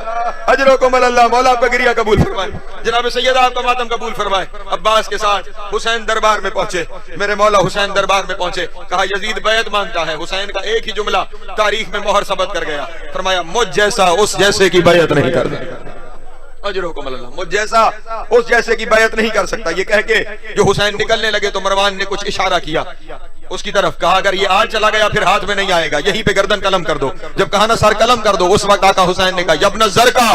اجرکم اللہ۔ مولا آپ کا گریہ قبول فرمائے، جناب سیدہ آپ کا ماتم قبول فرمائے۔ عباس کے ساتھ حسین دربار میں پہنچے، میرے مولا حسین دربار میں پہنچے۔ کہا یزید بیعت مانگتا ہے۔ حسین کا ایک ہی جملہ تاریخ میں مہر ثبت کر گیا، فرمایا مجھ جیسا اس جیسے کی بیعت نہیں کر سکتا۔ اجرکم اللہ، مجھ جیسا اس جیسے کی بیعت نہیں کر سکتا۔ یہ کہہ کے جو حسین نکلنے لگے تو مروان نے کچھ اشارہ کیا اس کی طرف، کہا اگر یہ آج چلا گیا پھر ہاتھ میں نہیں آئے گا، یہیں پہ گردن قلم کر دو۔ جب کہا نا سر قلم کر دو، اس وقت آقا حسین نے کہا یبن زرقا،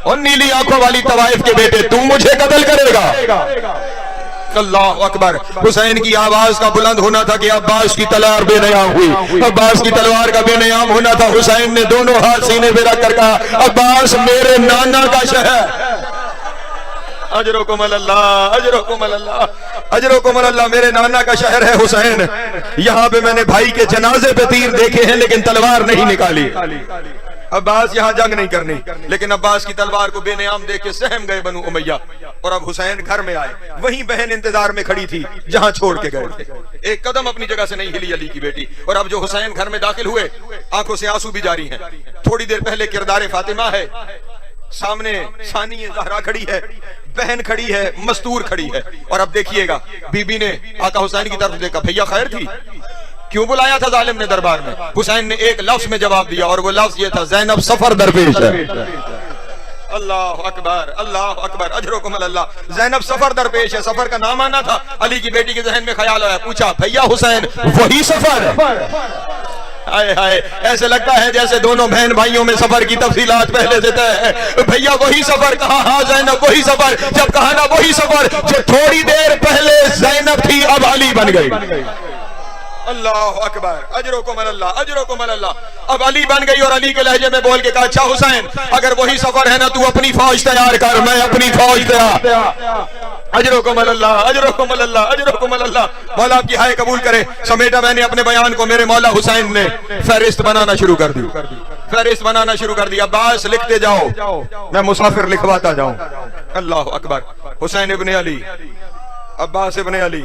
اور نیلی آنکھوں والی طوائف کے بیٹے، تم مجھے قتل کرے گا؟ اللہ اکبر۔ حسین کی آواز کا بلند ہونا تھا کہ عباس کی تلوار بے نیام ہوئی، عباس کی تلوار کا بے نیام ہونا تھا۔ حسین نے دونوں ہاتھ سینے پہ رکھ کر کہا عباس میرے نانا کا شہر۔ اجرکم اللہ، اجرکم اللہ، اجرکم اللہ، میرے نانا کا شہر ہے حسین۔ یہاں پہ میں نے بھائی کے جنازے پہ تیر دیکھے ہیں لیکن تلوار نہیں نکالی۔ عباس یہاں جنگ نہیں کرنی، لیکن عباس کی تلوار کو بے نیام دیکھ کے سہم گئے بنو امیہ، اور اب حسین گھر میں آئے۔ وہیں بہن انتظار میں کھڑی تھی جہاں چھوڑ کے گئے تھے، ایک قدم اپنی جگہ سے نہیں ہلی علی کی بیٹی۔ اور اب جو حسین گھر میں داخل ہوئے، آنکھوں سے آنسو بھی جاری ہیں۔ تھوڑی دیر پہلے کردار فاطمہ ہے، سامنے ثانی زہرا کھڑی ہے، بہن کھڑی ہے، مستور کھڑی ہے، اور اب دیکھیے گا بی بی نے آقا حسین کی طرف دیکھا، بھیا خیر تھی؟ کیوں بلایا تھا ظالم نے دربار میں؟ حسین نے ایک لفظ میں جواب دیا، اور وہ لفظ یہ تھا زینب سفر درپیش ہے۔ اللہ اکبر، اللہ اکبر، اجرکم اللہ۔ زینب سفر درپیش ہے، سفر کا نام آنا تھا۔ علی کی بیٹی کے ذہن میں خیال آیا، پوچھا بھیا حسین وہی سفر؟ ہائے ہائے، ایسے لگتا ہے جیسے دونوں بہن بھائیوں میں سفر کی تفصیلات پہلے سے طے ہے۔ بھیا وہی سفر؟ کہا ہاں زینب وہی سفر۔ جب کہا نا وہی سفر، جو تھوڑی دیر پہلے زینب تھی اب علی بن گئی۔ اللہ اکبر، اجرکم اللہ، اجرکم اللہ۔ اب علی بن گئی، اور علی کے لہجے میں بول کے کہا اچھا حسین اگر وہی سفر ہے نا تو اپنی فوج تیار کر، میں اپنی فوج تیار۔ اجرکم اللہ، اجرکم اللہ، اجرکم اللہ۔ مولا آپ کی ہائے قبول کرے۔ سمیٹا میں نے اپنے بیان کو، میرے مولا حسین نے فہرست بنانا شروع کر دی، فہرست بنانا شروع کر دی۔ عباس لکھتے جاؤ، میں مسافر لکھواتا جاؤں۔ اللہ اکبر۔ حسین ابن علی، عباس ابن علی،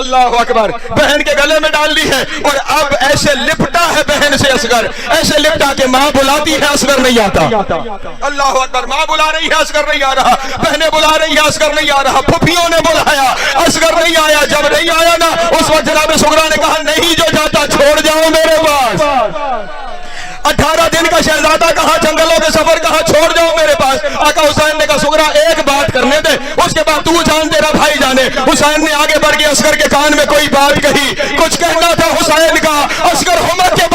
اللہ اکبر، بہن کے گلے میں ڈال لی ہے، اور اب ایسے لپٹا ہے بہن سے اصغر، ایسے لپٹا کہ ماں بلاتی ہے اصغر نہیں آتا۔ اللہ اکبر، ماں بلا رہی ہے اصغر نہیں آ رہا، بہنیں بلا رہی ہے اصغر نہیں آ رہا، پھپھیوں نے بلایا اصغر نہیں آیا۔ جب نہیں آیا نا اس وقت جناب سغرا نے کہا نہیں جو جاتا چھوڑ جاؤ میرے پاس۔ 18 دن کا شہزادہ کہاں، جنگلوں کے سفر کہاں، چھوڑ جاؤ میرے پاس۔ آقا حسین نے کہا سغرا ایک بات کرنے دے، اس کے بعد تو جان تیرا بھائی جانے۔ حسین نے آگے بڑھ کے اصغر کے کان میں کوئی بات کہی، کچھ کہنا تھا حسین کا، اصغر ہمت کے